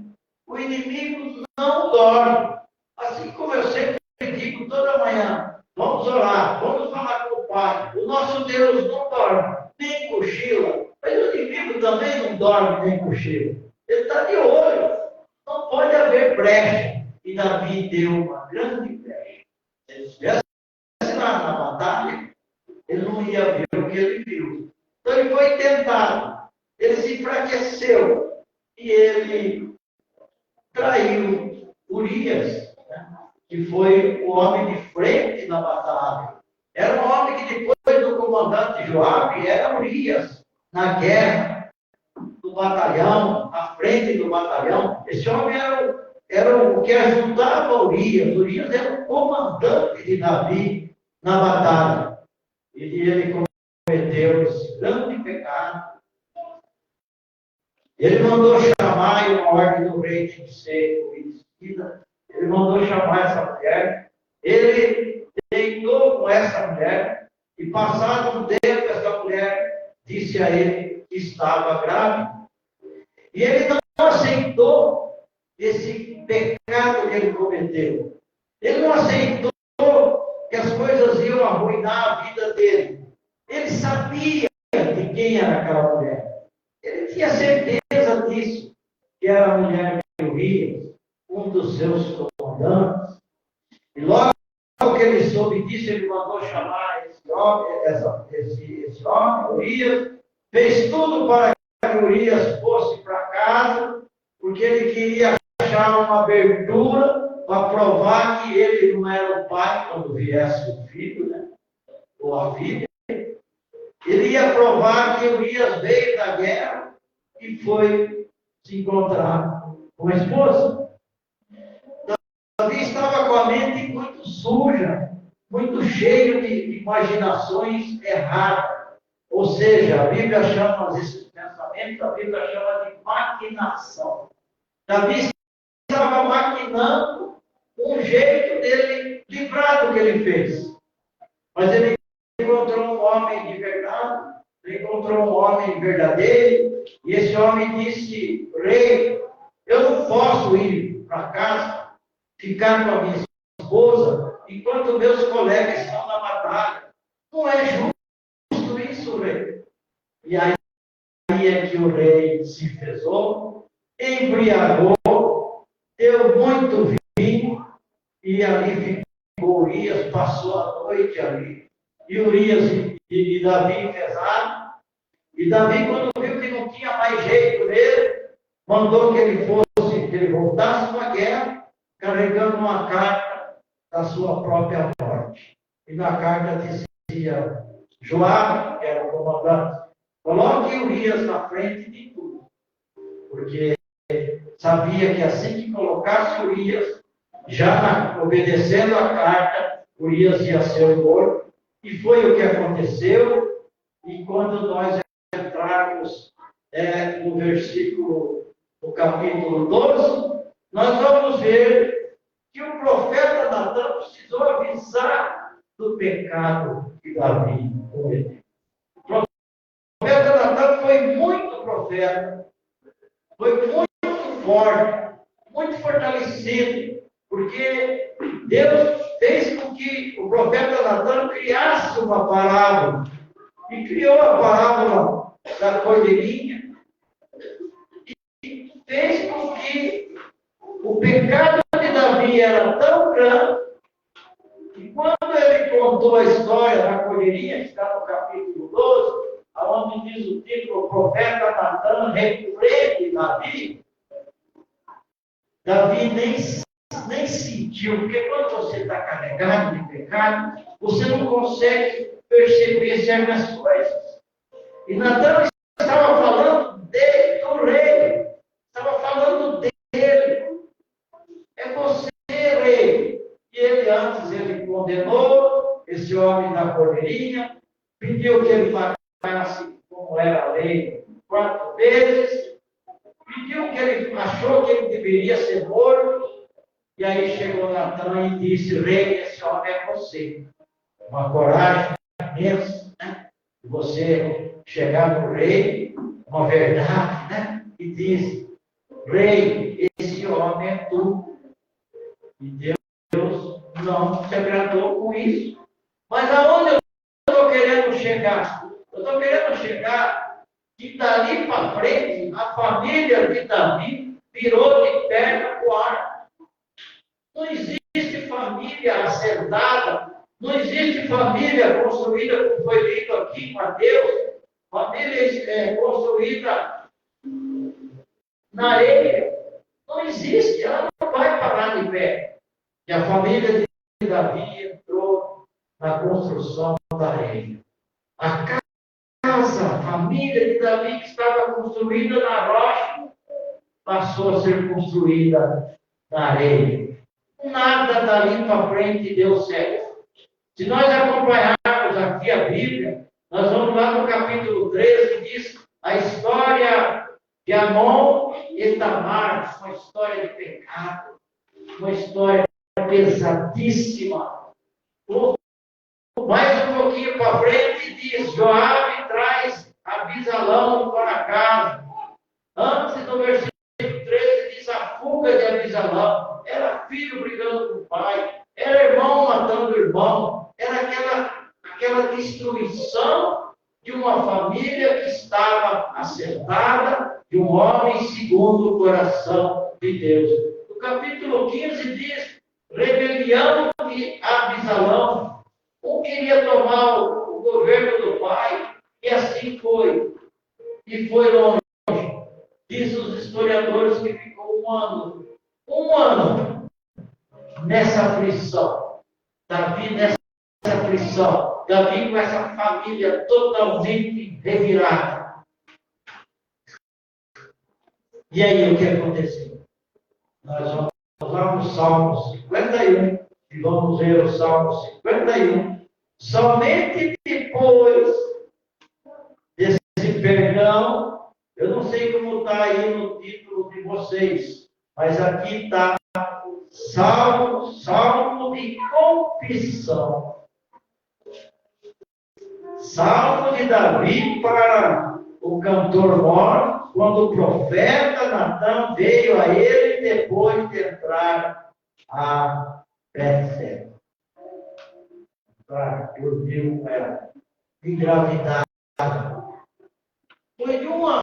o inimigo não dorme. Assim como eu sempre digo toda manhã: vamos orar, vamos falar com o Pai. O nosso Deus não dorme, nem cochila. Mas o inimigo também não dorme, nem cochila. Ele está de olho. Não pode haver brecha. E Davi deu uma grande brecha. Se ele estivesse lá na batalha, ele não ia ver o que ele viu. Então ele foi tentado. Ele se enfraqueceu. E ele traiu Urias, né? Que foi o homem de frente na batalha. Era um homem que, depois do comandante Joabe, era Urias, na guerra, do batalhão, à frente do batalhão. Esse homem era o que ajudava Urias. Urias era o comandante de Davi na batalha. E ele cometeu esse grande pecado. Ele mandou chamar, e uma ordem do rei tinha que ser obedecida. Ele mandou chamar essa mulher. Ele deitou com essa mulher. E passado um tempo, essa mulher disse a ele que estava grávida. E ele não aceitou esse pecado que ele cometeu. Ele não aceitou que as coisas iam arruinar a vida dele. Ele sabia de quem era aquela mulher. Ele tinha certeza disso, que era a mulher de Urias, um dos seus comandantes. E logo que ele soube disso, ele mandou chamar esse homem, Urias, fez tudo para que Urias fosse para casa, porque ele queria achar uma abertura para provar que ele não era o pai quando viesse o filho, né? Ou a filha. Ele ia provar que Urias veio da guerra e foi se encontrar com a esposa. Davi estava com a mente muito suja, muito cheio de imaginações erradas. Ou seja, a Bíblia chama esses pensamentos, a Bíblia chama de maquinação. Davi estava maquinando um jeito dele livrar do que ele fez. Mas ele encontrou um homem de verdade, ele encontrou um homem verdadeiro, e esse homem disse: rei, eu não posso ir para casa, ficar com a minha esposa, enquanto meus colegas estão na batalha. Não é justo isso, rei. E aí é que o rei se enfesou, embriagou, deu muito vinho, e ali ficou Urias, passou a noite ali. E Urias e Davi enfesaram. E Davi, quando viu que não tinha mais jeito dele, mandou que ele voltasse para a guerra, carregando uma carta da sua própria morte. E na carta dizia: Joabe, que era o comandante, coloque Urias na frente de tudo, porque sabia que assim que colocasse Urias, já obedecendo a carta, Urias ia ser morto. E foi o que aconteceu. E quando nós entrarmos no versículo, no capítulo 12, nós vamos ver que o profeta Natan precisou avisar do pecado que Davi cometeu. O profeta Natan foi muito profeta, foi muito forte, muito fortalecido, porque Deus fez com que o profeta Natan criasse uma parábola, e criou a parábola da cordeirinha, e fez com que o pecado de Davi era tão grande, que quando ele contou a história da cordeirinha, que está no capítulo 12, onde diz o título, o profeta Natan repreende Davi, Davi nem sentiu, porque quando você está carregado de pecado, você não consegue perceber certas coisas. E Natan estava falando dele, do rei, estava falando dele. É você, rei. E ele antes condenou esse homem da cordeirinha, pediu que ele pagasse, como era a lei, 4 vezes, pediu que ele achou que ele deveria ser morto. E aí chegou Natan e disse: rei, esse homem é você. Uma coragem imensa, né? De você chegar no rei, uma verdade, né? E diz: rei, esse homem é tu. E Deus não se agradou com isso. Mas aonde eu estou querendo chegar? Eu estou querendo chegar que dali para frente, a família de Davi virou de perna para o ar. Não existe família acertada, não existe família construída, como foi dito aqui, Mateus, família construída na areia. Não existe, ela não vai parar de pé. E a família de Davi entrou na construção da areia. A casa, a família de Davi, que estava construída na rocha, passou a ser construída na areia. Nada dali para frente deu certo. Se nós acompanharmos aqui a Bíblia, nós vamos lá no capítulo 13, que diz a história de Amon e Tamar, uma história de pecado, uma história pesadíssima. Mais um pouquinho para frente diz: Joabe traz Abisalão para casa. Antes do versículo 13 diz a fuga de Abisalão. Era filho brigando com o pai, era irmão matando o irmão, era aquela destruição de uma família que estava acertada, de um homem segundo o coração de Deus. No capítulo 15 diz: rebelião de Abisalão. Um queria tomar o governo do pai, e assim foi. E foi longe. Diz os historiadores que ficou um ano nessa aflição. Davi nessa aflição. Davi com essa família totalmente revirada. E aí o que aconteceu? Nós vamos lá no Salmo 51 e vamos ver o Salmo 51. Somente depois desse perdão, eu não sei como está aí no título de vocês, mas aqui está Salmo de confissão. Salmo de Davi para o cantor mor, quando o profeta Natan veio a ele depois de entrar a Betseba. para dormir com ela, engravidada. Foi de um ano.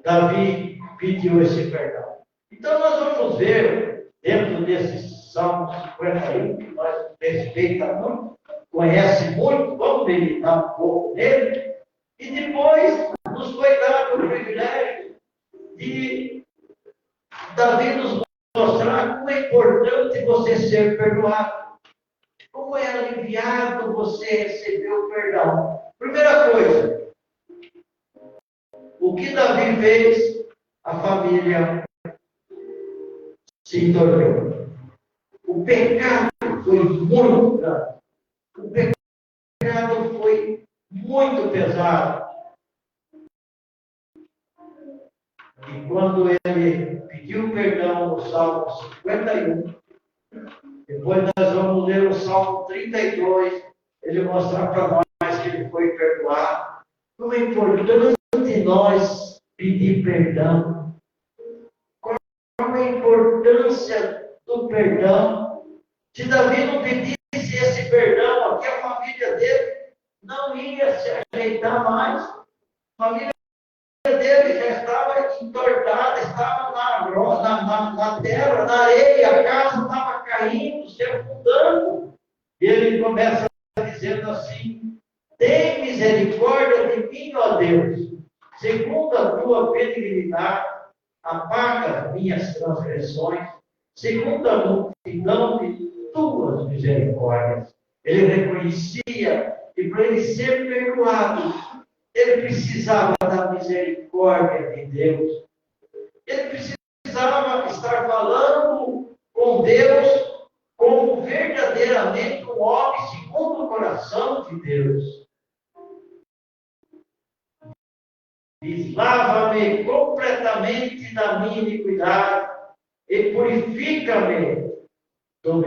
Davi pediu esse perdão. Então nós vamos ver, dentro desse Salmo 51, que nós respeitamos muito, conhece muito, vamos meditar um pouco nele, e depois nos foi dado o privilégio de Davi nos mostrar como é importante você ser perdoado, como é aliviado você receber o perdão. Primeira coisa, o que Davi fez, a família se tornou. O pecado foi muito grande. O pecado foi muito pesado. E quando ele pediu perdão no Salmo 51, depois nós vamos ler o Salmo 32, ele mostrar para nós que ele foi perdoado. Como é importante nós pedir perdão. Qual a importância do perdão? Se Davi não pedisse esse perdão aqui, a família dele não ia se ajeitar mais. A família dele já estava entortada, estava na terra, na areia, a casa estava caindo, se afundando. E ele começa dizendo assim: tem misericórdia de mim, ó Deus, segundo a tua benignidade, apaga as minhas transgressões, segundo a multidão de tuas misericórdias. Ele reconhecia que para ele ser perdoado, ele precisava da misericórdia de Deus. Ele precisava estar falando com Deus como verdadeiramente um homem segundo o coração de Deus. Diz: lava-me completamente da minha iniquidade e purifica-me do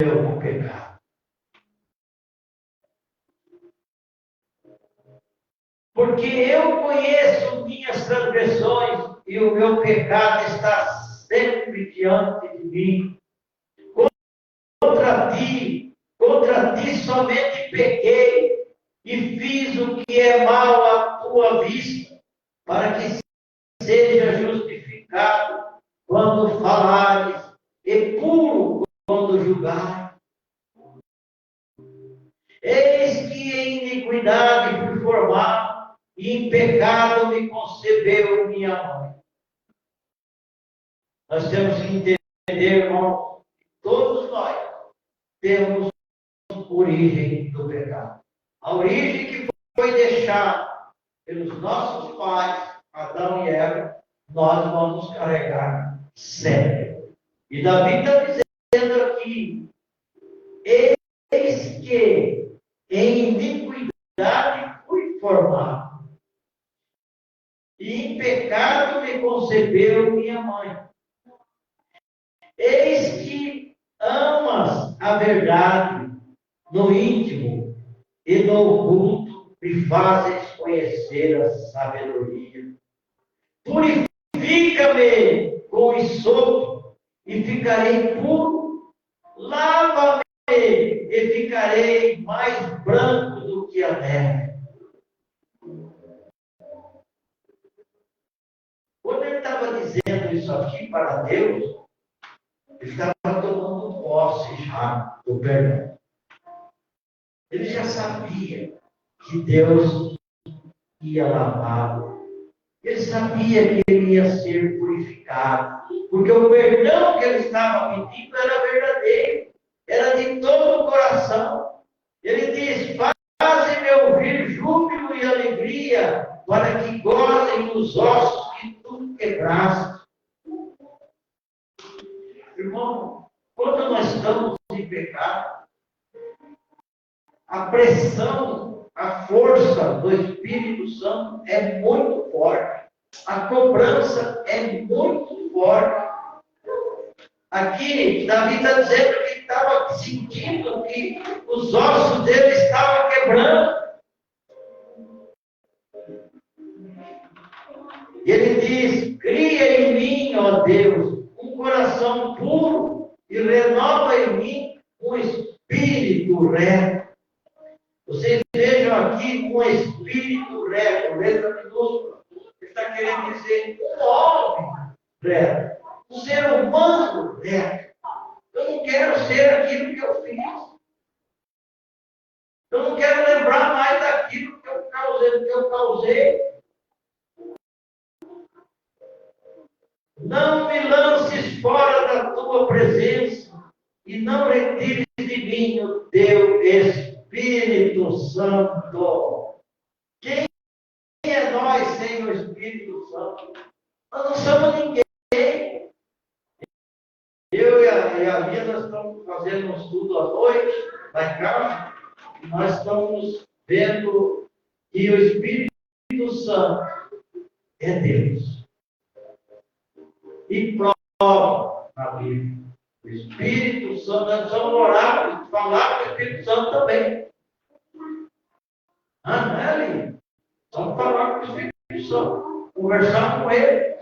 meu pecado. Porque eu conheço minhas transgressões e o meu pecado está sempre diante de mim. Contra ti somente pequei e fiz o que é mal à tua vista, para que seja justificado quando falares e puro quando julgares. Eis que em iniquidade fui formado, e em pecado me concebeu minha mãe. Nós temos que entender, irmão, que todos nós temos origem do pecado. A origem que foi deixada pelos nossos pais, Adão e Eva, nós vamos carregar sempre. E Davi está dizendo aqui: eis que em iniquidade fui formado, e em pecado me concebeu minha mãe. Eis que amas a verdade no íntimo e no oculto me fazes conhecer a sabedoria. Purifica-me com esopo e ficarei puro. Lava-me e ficarei mais branco do que a neve. Quando ele estava dizendo isso aqui para Deus, ele estava tomando posse já do perdão. Ele já sabia que Deus ia lavá-lo. Ele sabia que ele ia ser purificado. Porque o perdão que ele estava pedindo era verdadeiro. Era de todo o coração. Ele diz: faze-me ouvir júbilo e alegria, para que gozem os ossos que tu quebraste. Irmão, quando nós estamos em pecado, a pressão, a força do Espírito Santo é muito forte. A cobrança é muito forte. Aqui, Davi está dizendo que estava sentindo que os ossos dele estavam quebrando. E ele diz: cria em mim, ó Deus, um coração puro e renova em mim um reto. Vocês vejam aqui um espírito reto, letra minúscula. Ele está querendo dizer um homem reto, um ser humano reto. Eu não quero ser aquilo que eu fiz. Eu não quero lembrar mais daquilo que eu causei. Não me lances fora da tua presença e não retires de mim o teu Espírito Santo. Quem é nós sem o Espírito Santo? Nós não somos ninguém. Eu e a Lia, nós estamos fazendo um estudo à noite, lá em casa, e nós estamos vendo que o Espírito Santo é Deus. E prova na Bíblia. O Espírito Santo, nós vamos orar, falar com o Espírito Santo também. Lia? Vamos falar com o Espírito Santo, conversar com ele.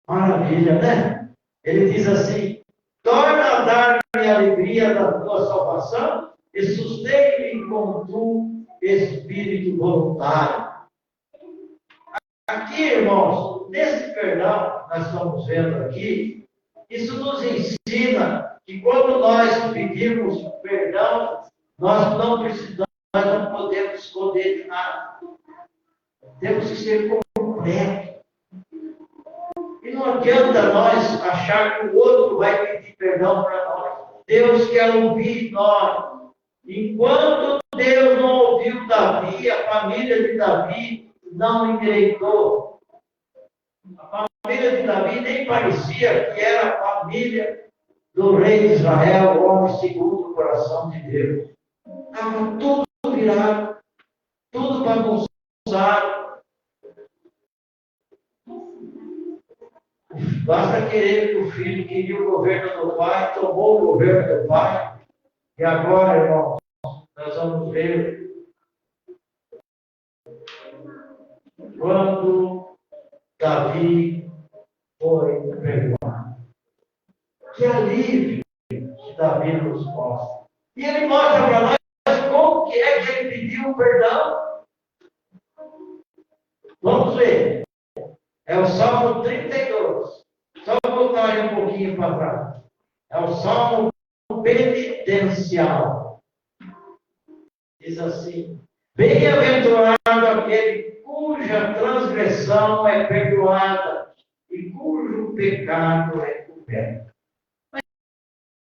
Maravilha, né? Ele diz assim: torna a dar-me a alegria da tua salvação e sustente-me com tu espírito voluntário. Aqui, irmãos, nesse perdão, nós estamos vendo aqui, isso nos ensina que quando nós pedimos perdão, nós não precisamos, nós não podemos esconder de nada. Temos que ser completos. E não adianta nós achar que o outro vai pedir perdão para nós. Deus quer ouvir nós. Enquanto Deus não ouviu Davi, a família de Davi não endireitou. A família de Davi nem parecia que era a família do rei de Israel, o homem segundo o coração de Deus. Estava tudo virado, tudo bagunçado. Basta querer que o filho queria o governo do pai, tomou o governo do pai. E agora, irmãos, nós vamos ver quando Davi foi perdoado. Que alívio que Davi nos mostra. E ele mostra para nós como que é que ele pediu o perdão. Vamos ver. É o Salmo 32. Só voltar aí um pouquinho para trás. É o Salmo penitencial. Diz assim: bem-aventurado aquele cuja transgressão é perdoada e cujo pecado é coberto. Mas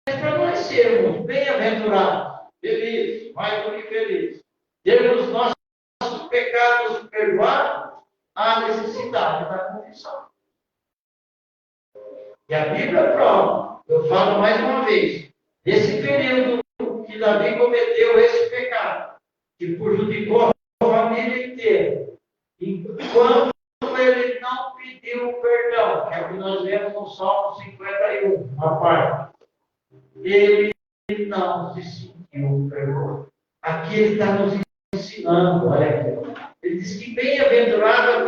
para nós sermos bem-aventurados, felizes, mais do que felizes, termos nossos pecados perdoados, há necessidade da confissão. E a Bíblia prova, eu falo mais uma vez, nesse período que Davi cometeu esse pecado, que prejudicou a família inteira, enquanto ele não pediu perdão, que é o que nós vemos no Salmo 51, uma parte, ele não se sentiu perdoado. Aqui ele está nos ensinando, olha aqui. Ele diz que bem-aventurado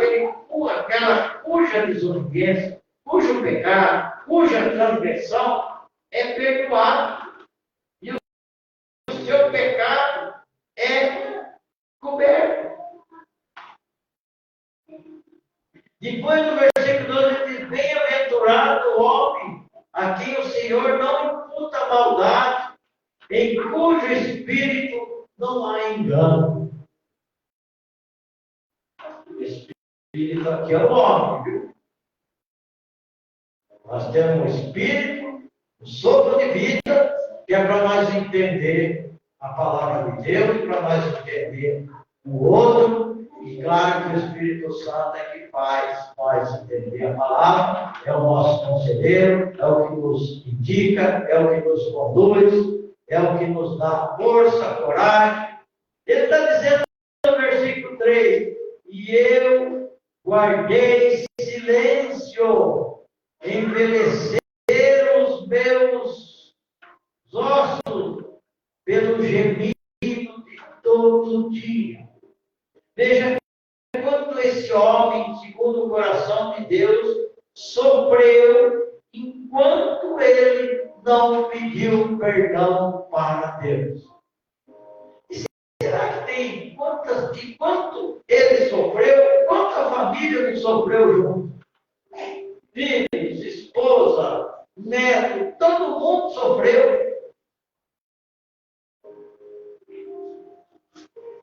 aquela cuja desobediência, cujo pecado, cuja transgressão é perdoado. E o seu pecado é coberto. Depois no versículo 12 ele diz: bem-aventurado o homem a quem o Senhor não imputa maldade, em cujo espírito não há engano. O espírito aqui é o homem, viu? Nós temos o espírito, o sopro de vida, que é para nós entender a palavra de Deus, para nós entender o outro. E claro que o Espírito Santo é que faz nós entender a palavra, é o nosso conselheiro, é o que nos indica, é o que nos conduz, é o que nos dá força, coragem. Ele está dizendo no versículo 3: e eu guardei silêncio, envelhecer os meus ossos pelo gemido de todo dia. Veja quanto esse homem, segundo o coração de Deus, sofreu enquanto ele não pediu perdão para Deus. E será que tem quanto ele sofreu, quanta família não sofreu junto? Filhos, esposa, neto, todo mundo sofreu.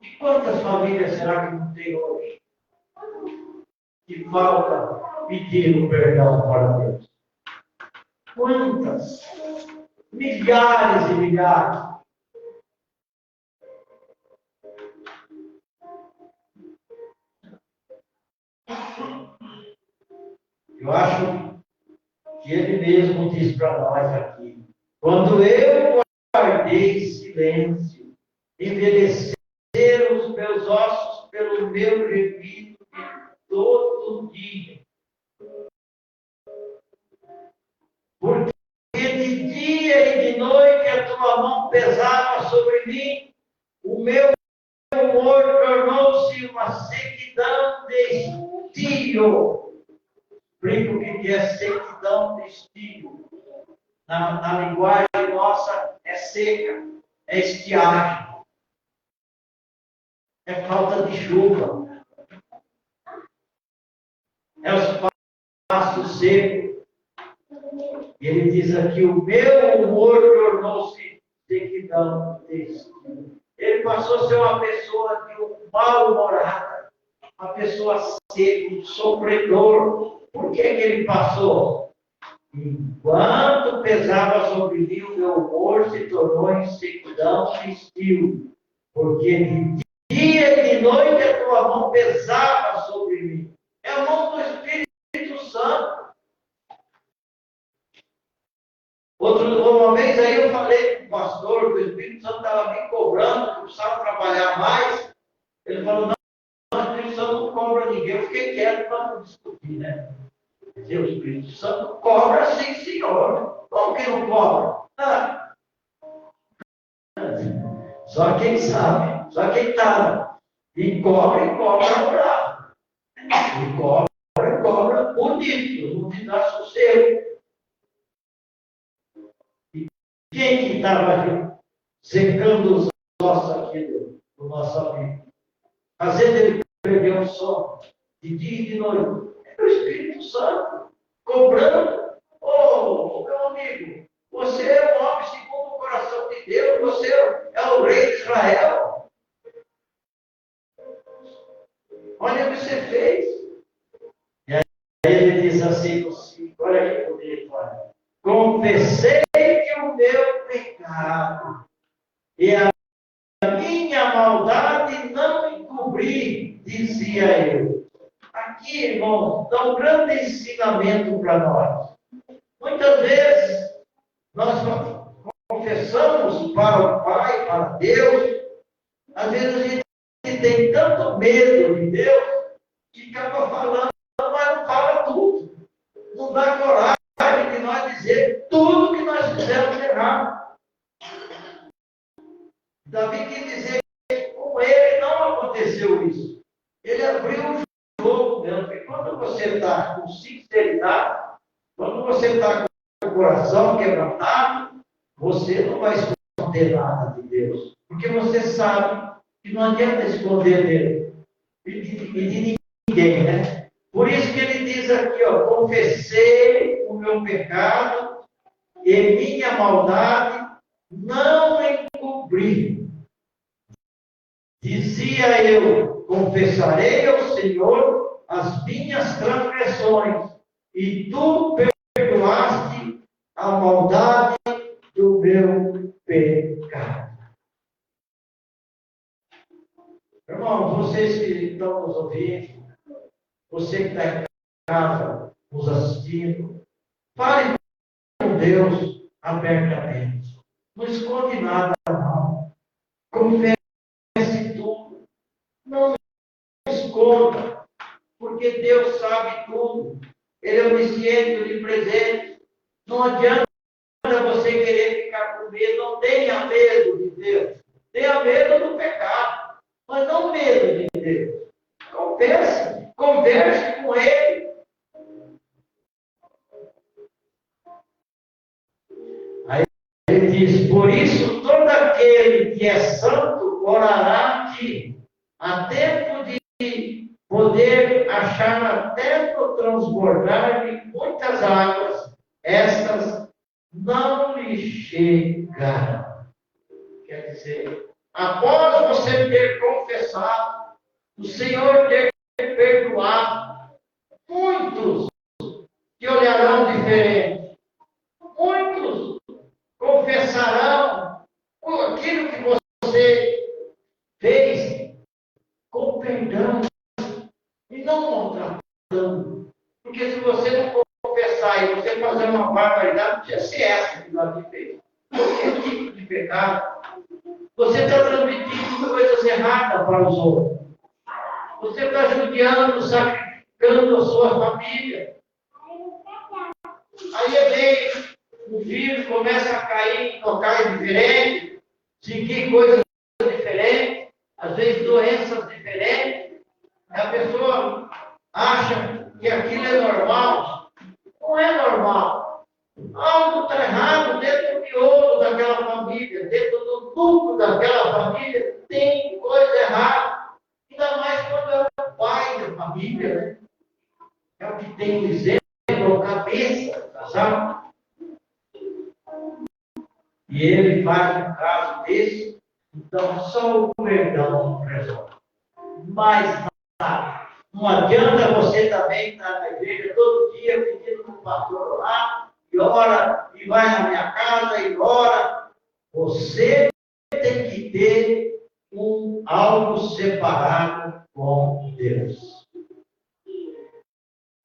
E quantas famílias será que não tem hoje? Que falta pedir o perdão para Deus. Quantas? Milhares e milhares. Eu acho que ele mesmo diz para nós aqui: quando eu guardei silêncio, envelheceram os meus ossos pelo meu gemido todo dia. Porque de dia e de noite a tua mão pesava sobre mim, o meu humor tornou-se uma sequidão de estio. Explico o que é sequidão de estio. Na linguagem nossa é seca, é estiagem, é falta de chuva, é os pastos secos. E ele diz aqui: o meu humor tornou-se sequidão de estio. Ele passou a ser uma pessoa de um mal-humorada, uma pessoa seca, um sofredor. Por que ele passou? Enquanto pesava sobre mim, o meu humor se tornou em sequidão de estio. Porque de dia e de noite a tua mão pesava sobre mim. É a mão do Espírito Santo. Uma vez aí eu falei com o pastor, que o Espírito Santo estava me cobrando, que eu precisava trabalhar mais. Ele falou: não, o Espírito Santo não cobra ninguém. Eu fiquei quieto para não discutir, né? O Espírito Santo cobra sim, senhor. Como que não cobra? Ah. Só quem sabe, só quem está. E cobra bravo. E cobra bonito, não te dá sossego. Quem que estava secando os ossos aqui do nosso amigo? Fazendo ele perder o sono de dia e de noite. É o Espírito Santo cobrando. Oh, meu amigo, você é um homem segundo o coração de Deus, você é o rei de Israel. Olha o que você fez. E aí ele diz assim, olha que bonito, olha. Confessei que o meu pecado e a minha maldade não encobri, dizia eu. Aqui, irmãos, dá um grande ensinamento para nós. Muitas vezes, nós confessamos para o Pai, para Deus, às vezes a gente tem tanto medo de Deus, que acaba falando, mas não fala tudo. Não dá coragem de nós dizer tudo que nós fizemos errado. Davi quis dizer que com ele não aconteceu isso. Ele abriu o jogo mesmo. Porque quando você está com sinceridade, quando você está com o coração quebrantado, você não vai esconder nada de Deus. Porque você sabe que não adianta esconder dele e de ninguém, né? Por isso que ele diz aqui, ó: confessei o meu pecado e minha maldade não encobri. Dizia eu: confessarei ao Senhor as minhas transgressões, e tu perdoaste a maldade do meu pecado. Irmãos, vocês que estão nos ouvindo, você que está em casa nos assistindo, fale com Deus abertamente. Não esconde nada, não. Confesse tudo. Não esconda, porque Deus sabe tudo. Ele é onisciente, onipresente. Não adianta você querer ficar com medo. Não tenha medo de Deus. Tenha medo do pecado, mas não medo de Deus. Confesse, converse com Ele. é santo orará a ti, a tempo de poder achar até no transbordar de muitas águas, estas não lhe chegarão. Quer dizer, após você ter confessado, o Senhor ter perdoado, muitos te olharão diferente. Muitos confessarão aquilo que você fez com perdão e não maltratando. Porque se você não confessar e você fazer uma barbaridade, não precisa ser essa que Deus te fez. Qualquer tipo de pecado. Você está transmitindo coisas erradas para os outros. Você está judiando, sacrificando a sua família. Aí vem o filho, começa a cair em locais diferentes, seguir coisas diferentes, às vezes doenças diferentes. A pessoa acha que aquilo é normal. Não é normal. Algo está errado dentro do miolo daquela família, dentro do núcleo daquela família, tem coisa errada. Ainda mais quando é o pai da família, né? É o que tem o exemplo, a cabeça, sabe? E ele faz um caso desse, então só o perdão resolve. Mas nada. Não adianta você também estar na igreja todo dia pedindo para o pastor orar, e ora, e vai na minha casa e ora. Você tem que ter algo separado com Deus.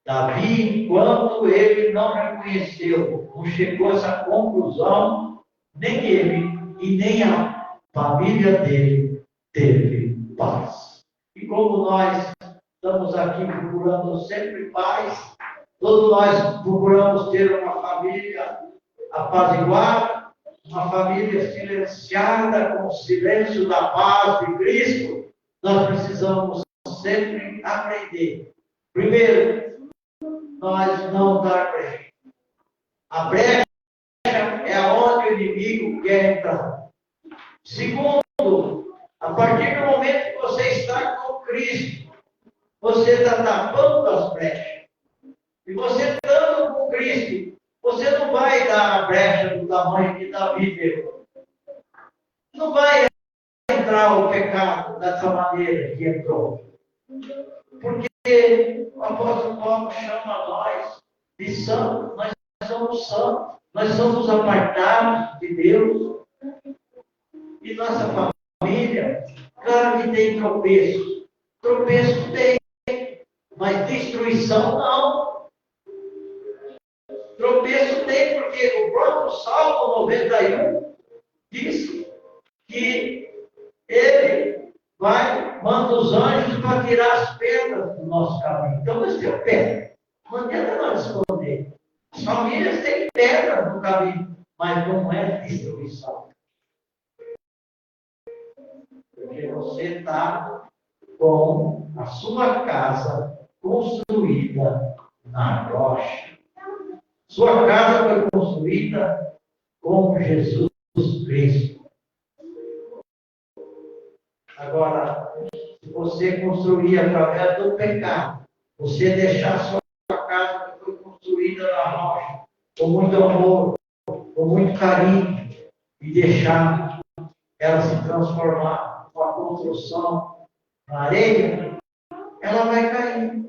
Davi, enquanto ele não reconheceu, não chegou a essa conclusão, nem ele e nem a família dele teve paz. E como nós estamos aqui procurando sempre paz, todos nós procuramos ter uma família apaziguada, uma família silenciada com o silêncio da paz de Cristo. Nós precisamos sempre aprender. Primeiro, nós não dar brecha. A brecha é onde o inimigo quer entrar. Segundo, a partir do momento que você está com Cristo, você está tapando as brechas. E você estando com Cristo, você não vai dar a brecha do tamanho que Davi deu. Não vai entrar o pecado dessa maneira que entrou. Porque o apóstolo Paulo chama nós de santos. Nós somos santos. Nós somos apartados de Deus. E nossa família, claro que tem tropeços. Tropeço tem, mas destruição não. Tropeço tem porque o próprio Salmo 91 diz que ele manda os anjos para tirar as pedras do nosso caminho. Então nós temos pedra. Não adianta nós esconder. As famílias têm pedra no caminho, mas não é destruição. Porque você está com a sua casa construída na rocha. Sua casa foi construída com Jesus Cristo. Agora, se você construir através do pecado, você deixar sua casa que foi construída na rocha, com muito amor, com muito carinho, e deixar ela se transformar numa construção na areia, ela vai cair.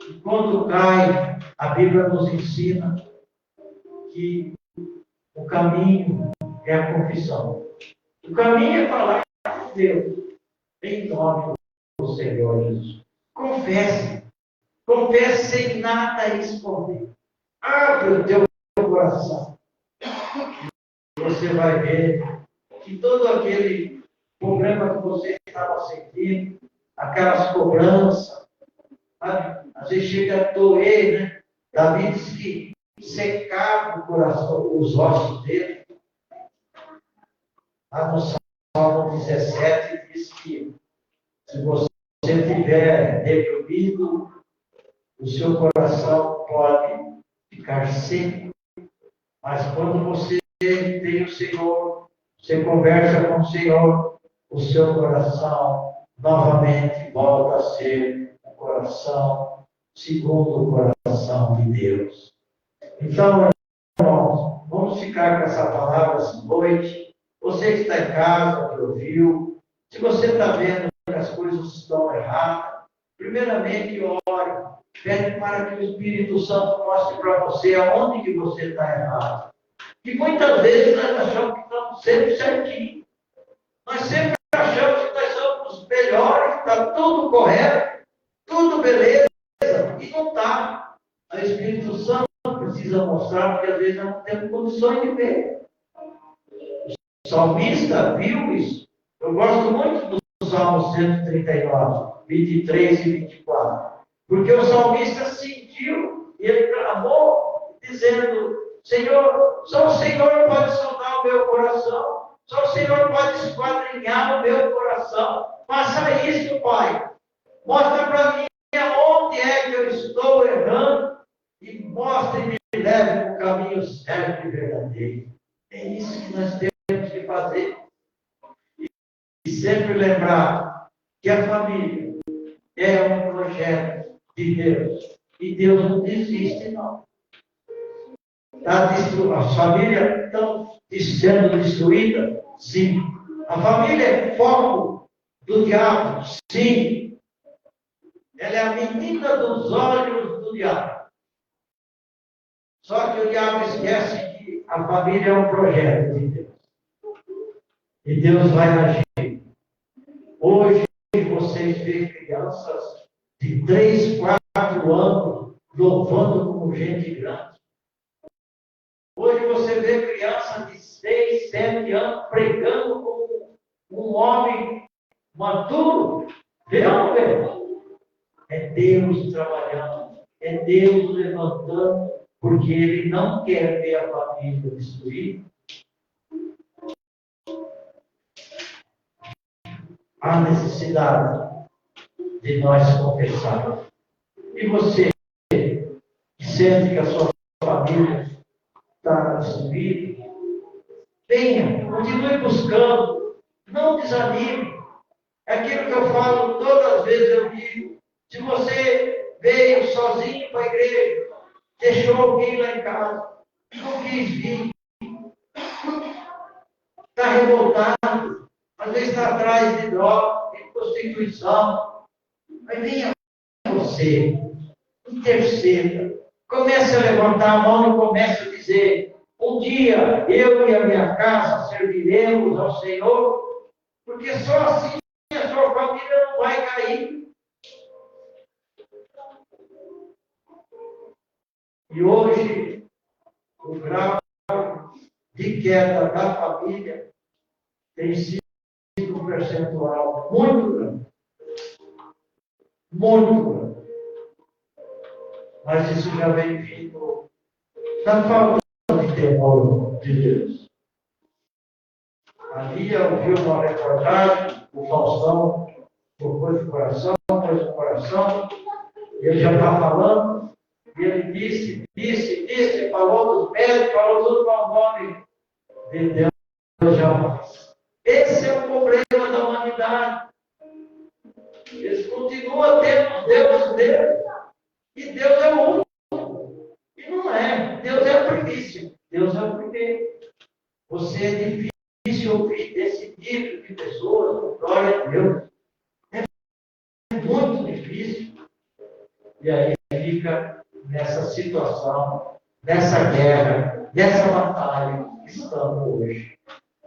E quando cai, a Bíblia nos ensina que o caminho é a confissão. O caminho é falar com Deus, em nome do Senhor Jesus. Confesse. Confesse sem nada esconder. Abre o teu coração. E você vai ver que todo aquele problema que você estava sentindo, aquelas cobranças, sabe? Às vezes chega a doer, né? Davi diz que secava o coração, os ossos dele. Lá no Salmo 17 diz que se você tiver deprimido, o seu coração pode ficar seco. Mas quando você tem o Senhor, Você conversa com o Senhor, o seu coração novamente volta a ser um coração segundo o coração de Deus. Então, irmãos, vamos ficar com essa palavra essa noite. Você que está em casa, que ouviu, se você está vendo que as coisas estão erradas, primeiramente ore, pede para que o Espírito Santo mostre para você aonde que você está errado. E muitas vezes nós achamos que estamos sempre certinhos. Nós sempre achamos que nós somos os melhores, que está tudo correto, tudo beleza, e não está. O Espírito Santo precisa mostrar, porque às vezes nós não temos condições de ver. O salmista viu isso. Eu gosto muito do Salmo 139, 23 e 24. Porque o salmista sentiu e ele clamou, dizendo: Senhor, só o Senhor pode sondar o meu coração, só o Senhor pode esquadrinhar o meu coração. Faça isso, Pai. Mostra para mim aonde é que eu estou errando e mostre e me leve no caminho certo e verdadeiro. É isso que nós temos que fazer. E sempre lembrar que a família é um projeto de Deus. E Deus não desiste, não. As famílias estão sendo destruídas? Sim. A família é foco do diabo? Sim. Ela é a menina dos olhos do diabo. Só que o diabo esquece que a família é um projeto de Deus. E Deus vai agir. Hoje vocês veem crianças de 3, 4 anos louvando como gente grande. Hoje você vê crianças de 6, 7 anos pregando como um homem maduro. Vê ou não vê? É Deus trabalhando, é Deus levantando, porque Ele não quer ver a família destruída. Há necessidade de nós confessarmos. E você, que sente que a sua família está destruída, venha, continue buscando, não desanime. É aquilo que eu falo todas as vezes, eu digo: se você veio sozinho para a igreja, deixou alguém lá em casa, não quis vir, está revoltado, às vezes está atrás de droga, de prostituição, mas venha você, interceda, comece a levantar a mão e comece a dizer: um dia eu e a minha casa serviremos ao Senhor, porque só assim a sua família não vai cair. E hoje, o grau de queda da família tem sido um percentual muito grande. Muito grande. Mas isso já vem vindo da falta de temor de Deus. Ali eu vi uma reportagem, o Faustão pôs no coração, e ele já está falando, e ele disse, falou dos médicos, falou tudo com o nome de Deus jamais. Esse é o problema da humanidade. Eles continuam tendo Deus deles, e Deus é o único. E não é. Deus é o primício. Deus é o primeiro. Você é difícil ouvir desse tipo de pessoas, glória a Deus. É muito difícil. E aí fica nessa situação, nessa guerra, nessa batalha que estamos hoje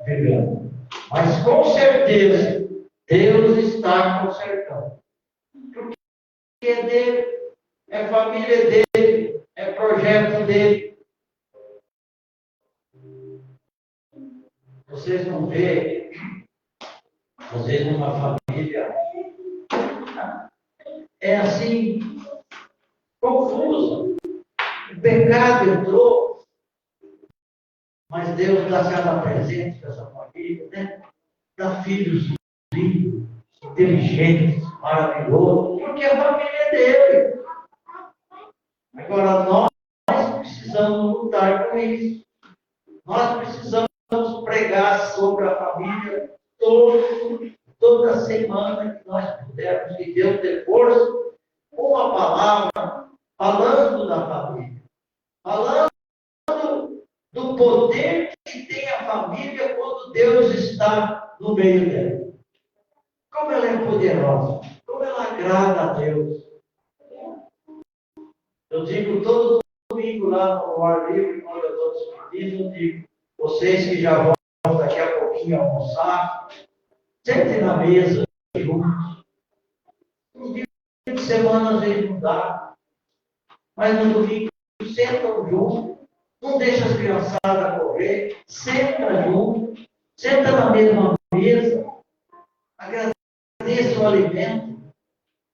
vivendo. Mas com certeza, Deus está consertando. Porque é dele, é família dele, é projeto dele. Vocês não veem, vocês numa família é assim, confusa. O pecado entrou, mas Deus dá cada presente para essa família, né? Dá filhos lindos, inteligentes, maravilhosos, porque a família é dele. Agora nós precisamos lutar com isso. Nós precisamos pregar pregar sobre a família toda semana que nós pudermos, que Deus dê força, uma palavra falando da família, falando do poder que tem a família quando Deus está no meio dela. Como ela é poderosa, como ela agrada a Deus. Eu digo todo domingo lá no ar livre, quando eu estou despedindo, eu digo, vocês que já vão daqui a pouquinho almoçar, sentem na mesa juntos. Nos dias de semana às vezes não dá, mas no domingo sentam juntos, não deixa as criançadas correr, senta junto, senta na mesma mesa, agradeça o alimento.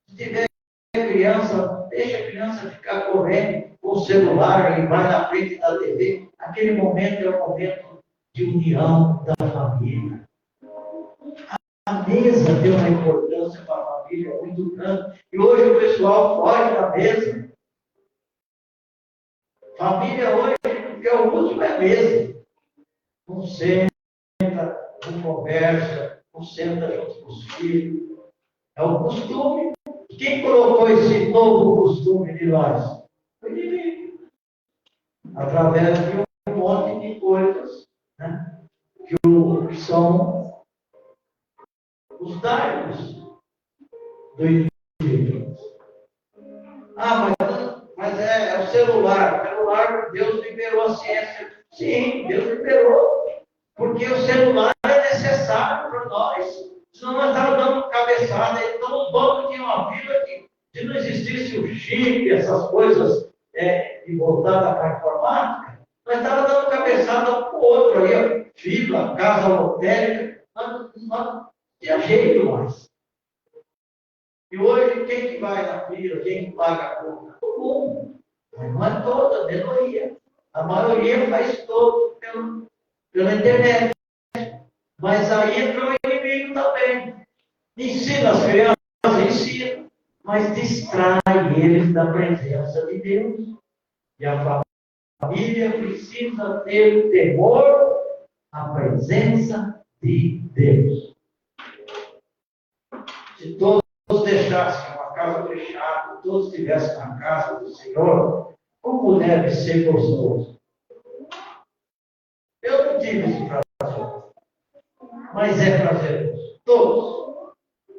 Se tiver criança, deixa a criança ficar correndo com o celular e vai na frente da TV. Aquele momento é o momento de união da família. A mesa tem uma importância para a família muito grande. E hoje o pessoal foge da mesa. Família hoje, porque o último é mesa. Não senta, não conversa, não senta junto com os filhos. É o costume. Quem colocou esse novo costume de nós? Foi de mim. Através de um monte de coisas, né? Que são os dados do indivíduo. Mas é o celular. O celular, Deus liberou a ciência. Sim, Deus liberou. Porque o celular é necessário para nós. Senão nós estávamos dando cabeçada. Então, os donos tinham uma fila que, se não existisse o chip, essas coisas de voltada para a informática, nós estávamos dando cabeçada um para o outro aí, ó, fila, casa lotérica, não tinha jeito mais. E hoje, quem que vai na fila, quem que paga a conta? Todo mundo. Mas não é toda, a minoria. A maioria faz todo pela internet. Mas aí entrou o inimigo também. Ensina as crianças, ensina, mas distrai eles da presença de Deus. E a família precisa ter o temor à presença de Deus. Se todos deixassem uma casa fechada, todos estivessem na casa do Senhor, como deve ser gostoso. Eu não tive esse prazer, mas é prazeroso. Todos.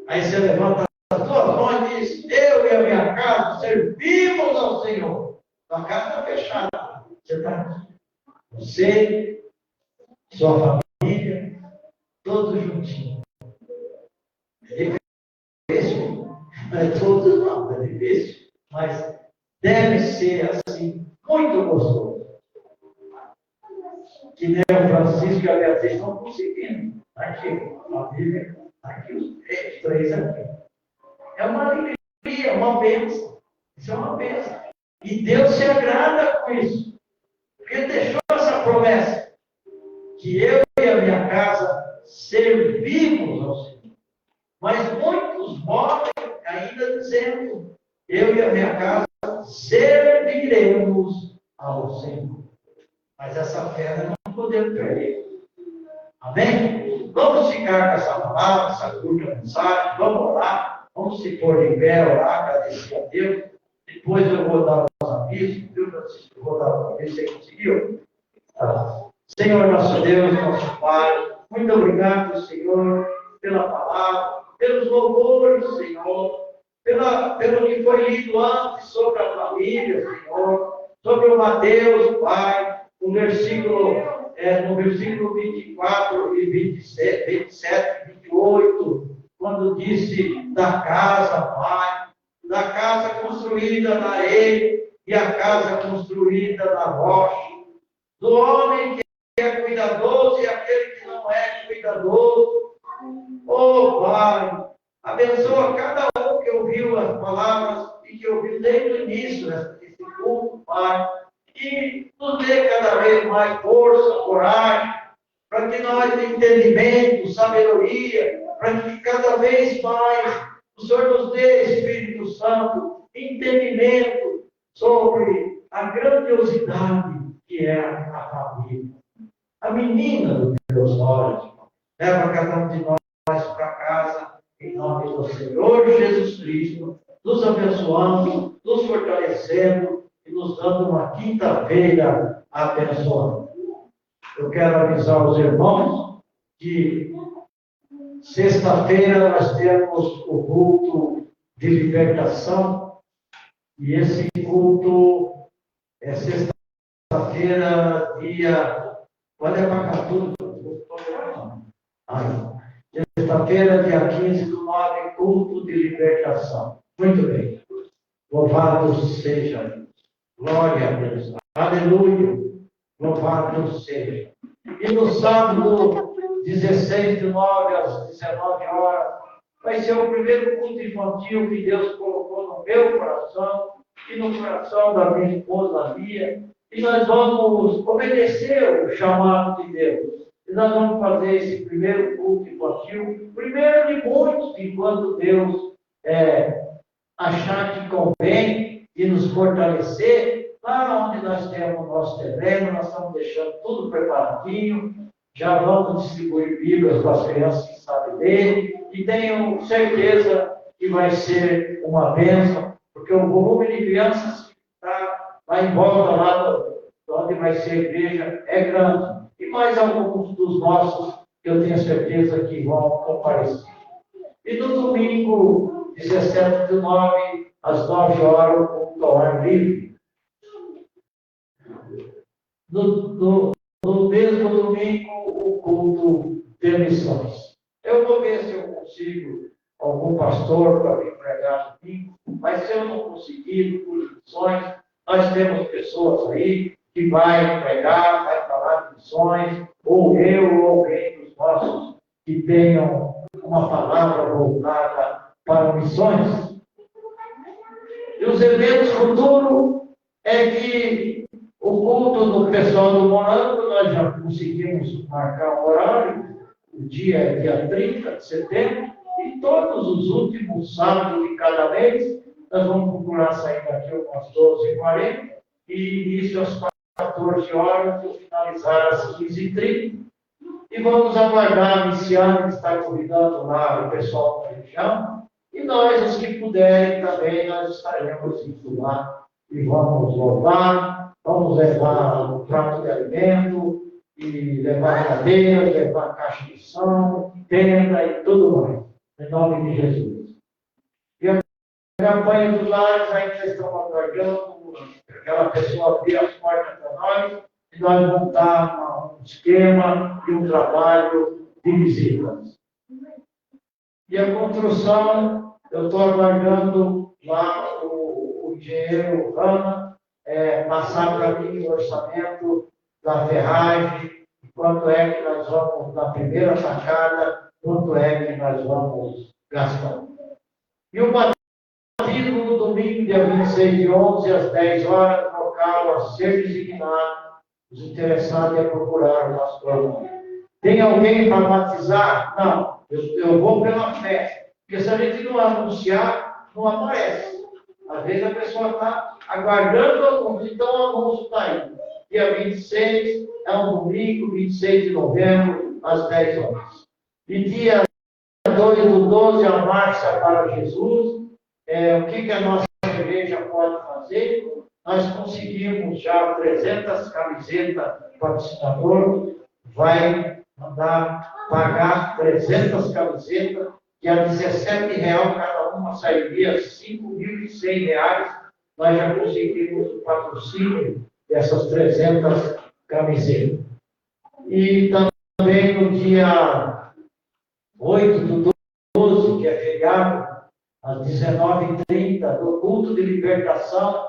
Aí você levanta as duas mãos e diz: eu e a minha casa servimos ao Senhor. Sua casa está fechada. Você está aqui. Você, sua família, todos juntinhos. É difícil. Não é todos não, é difícil. Mas deve ser assim, muito gostoso. Que nem o Francisco e a Beatriz estão conseguindo. Aqui, a família, aqui os três aqui. É uma alegria, uma bênção. Isso é uma bênção. E Deus se agrada com isso. Porque Ele deixou essa promessa. Que eu e a minha casa servimos ao Senhor. Mas muitos morrem ainda dizendo: eu e a minha casa serviremos ao Senhor. Mas essa fé nós não podemos perder. Amém? Vamos ficar com essa palavra, essa curta mensagem, vamos orar, vamos se pôr de pé, orar, agradecer a Deus. Depois eu vou dar os avisos, viu, Francisco? Eu vou dar os avisos, você conseguiu? Tá. Senhor nosso Deus, nosso Pai, muito obrigado, Senhor, pela palavra, pelos louvores, Senhor, pelo que foi lido antes sobre a família, Senhor, sobre o Mateus, Pai, no versículo 24 e 27, 28, quando disse da casa, Pai, da casa construída na areia e a casa construída na rocha, do homem que é cuidadoso e aquele que não é cuidadoso. Oh, Pai, abençoa cada um que ouviu as palavras e que ouviu desde o início desse culto, Pai, e nos dê cada vez mais força, coragem, para que nós, entendimento, sabedoria, para que cada vez mais o Senhor nos dê, Espírito Santo, entendimento sobre a grandiosidade que é a família. A menina do meus olhos. Leva cada um de nós para casa, em nome do Senhor Jesus Cristo, nos abençoando, nos fortalecendo e nos dando uma quinta-feira abençoada. Eu quero avisar os irmãos que sexta-feira nós temos o culto de libertação, e esse culto é sexta-feira, dia. Pode apagar tudo. Sexta-feira, dia 15/9, culto de libertação. Muito bem. Louvado seja Deus. Glória a Deus. Aleluia. Louvado seja. E no sábado, 16/9, às 19 horas, vai ser o primeiro culto infantil que Deus colocou no meu coração e no coração da minha esposa Lia. E nós vamos obedecer o chamado de Deus. E nós vamos fazer esse primeiro culto infantil, primeiro de muitos, enquanto Deus achar que convém e nos fortalecer. Lá onde nós temos o nosso terreno, nós estamos deixando tudo preparadinho. Já vamos distribuir Bíblias para as crianças que sabem ler. E tenho certeza que vai ser uma bênção, porque o volume de crianças que está lá em volta, lá onde vai ser a igreja, é grande. E mais alguns dos nossos, que eu tenho certeza que vão comparecer. E no domingo, 17/9, às 9 horas, o culto ao ar livre. No mesmo domingo, o culto de missões. Eu vou ver se eu consigo algum pastor para vir pregar domingo, mas se eu não conseguir, por missões, nós temos pessoas aí que vai pregar, vai falar de missões, ou eu, ou alguém dos nossos que tenham uma palavra voltada para missões. E os eventos futuros é que o culto do pessoal do Morango, nós já conseguimos marcar o horário, o dia é dia 30 de setembro, e todos os últimos sábados de cada mês, nós vamos procurar sair daqui umas 12h40, e início às 14 horas, e finalizar às 15h30. E vamos aguardar a Miciane, que está convidando lá o pessoal da região, e nós, os que puderem também, nós estaremos indo lá, e vamos louvar, vamos levar um prato de alimento, e levar cadeiras, levar caixa de som, tenda e tudo mais, em nome de Jesus. E a campanha dos lares ainda estamos aguardando aquela pessoa abrir as portas para nós, e nós vamos dar um esquema e um trabalho de visitas. E a construção, eu estou aguardando lá o engenheiro Rama passar para mim o orçamento da ferragem, quanto é que nós vamos, na primeira sacada, quanto é que nós vamos gastar. E o batismo no domingo, dia 26/11, às 10 horas, local a ser designado. Os interessados em procurar o nosso programa. Tem alguém para batizar? Não, eu vou pela fé. Porque se a gente não anunciar, não aparece. Às vezes a pessoa está aguardando o anúncio, então o anúncio está aí. Dia 26 é um domingo, 26 de novembro, às 10 horas. E dia 2/12, a marcha para Jesus. O que a nossa igreja pode fazer? Nós conseguimos já 300 camisetas para o patrocinador, vai mandar pagar 300 camisetas, que a R$17 cada uma sairia R$5.100. Nós já conseguimos o patrocínio dessas 300 camisetas. E também no dia 8/12, que é feriado, às 19h30, no culto de libertação,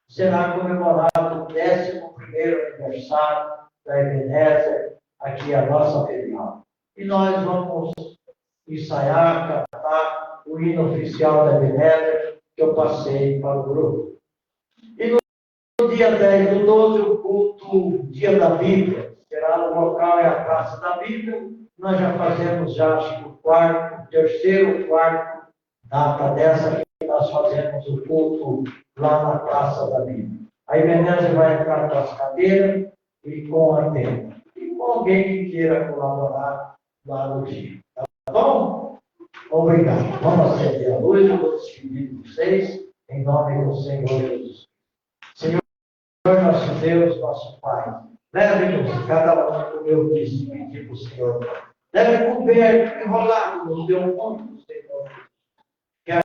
será comemorado o 11º aniversário da Ebenezer, aqui a nossa filial. E nós vamos ensaiar, cantar o hino oficial da Ebenezer, que eu passei para o grupo. E no dia 10/12, o culto Dia da Bíblia, será no local, é a Praça da Bíblia. Nós já fazemos, já acho que o terceiro ou quarto data dessa, que nós fazemos o culto lá na Praça da Bíblia. A Ebenezer vai entrar com as cadeiras e com a tenda. E com alguém que queira colaborar lá no dia. Tá bom? Obrigado. Vamos acender a luz, eu vou despedir de vocês, em nome do Senhor Jesus. Senhor nosso Deus, nosso Pai, leve-nos, cada um como eu disse, pedir para o Senhor. Leve coberto, enrolado no teu mundo, Senhor. Que a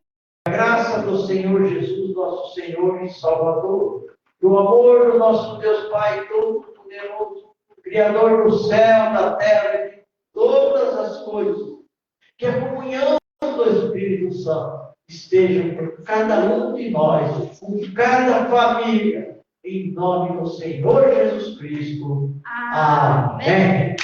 graça do Senhor Jesus, nosso Senhor e Salvador, que o amor do nosso Deus Pai Todo-Poderoso, Criador do céu, da terra, de todas as coisas, que a comunhão do Espírito Santo esteja por cada um de nós, com cada família, em nome do Senhor Jesus Cristo. Amém.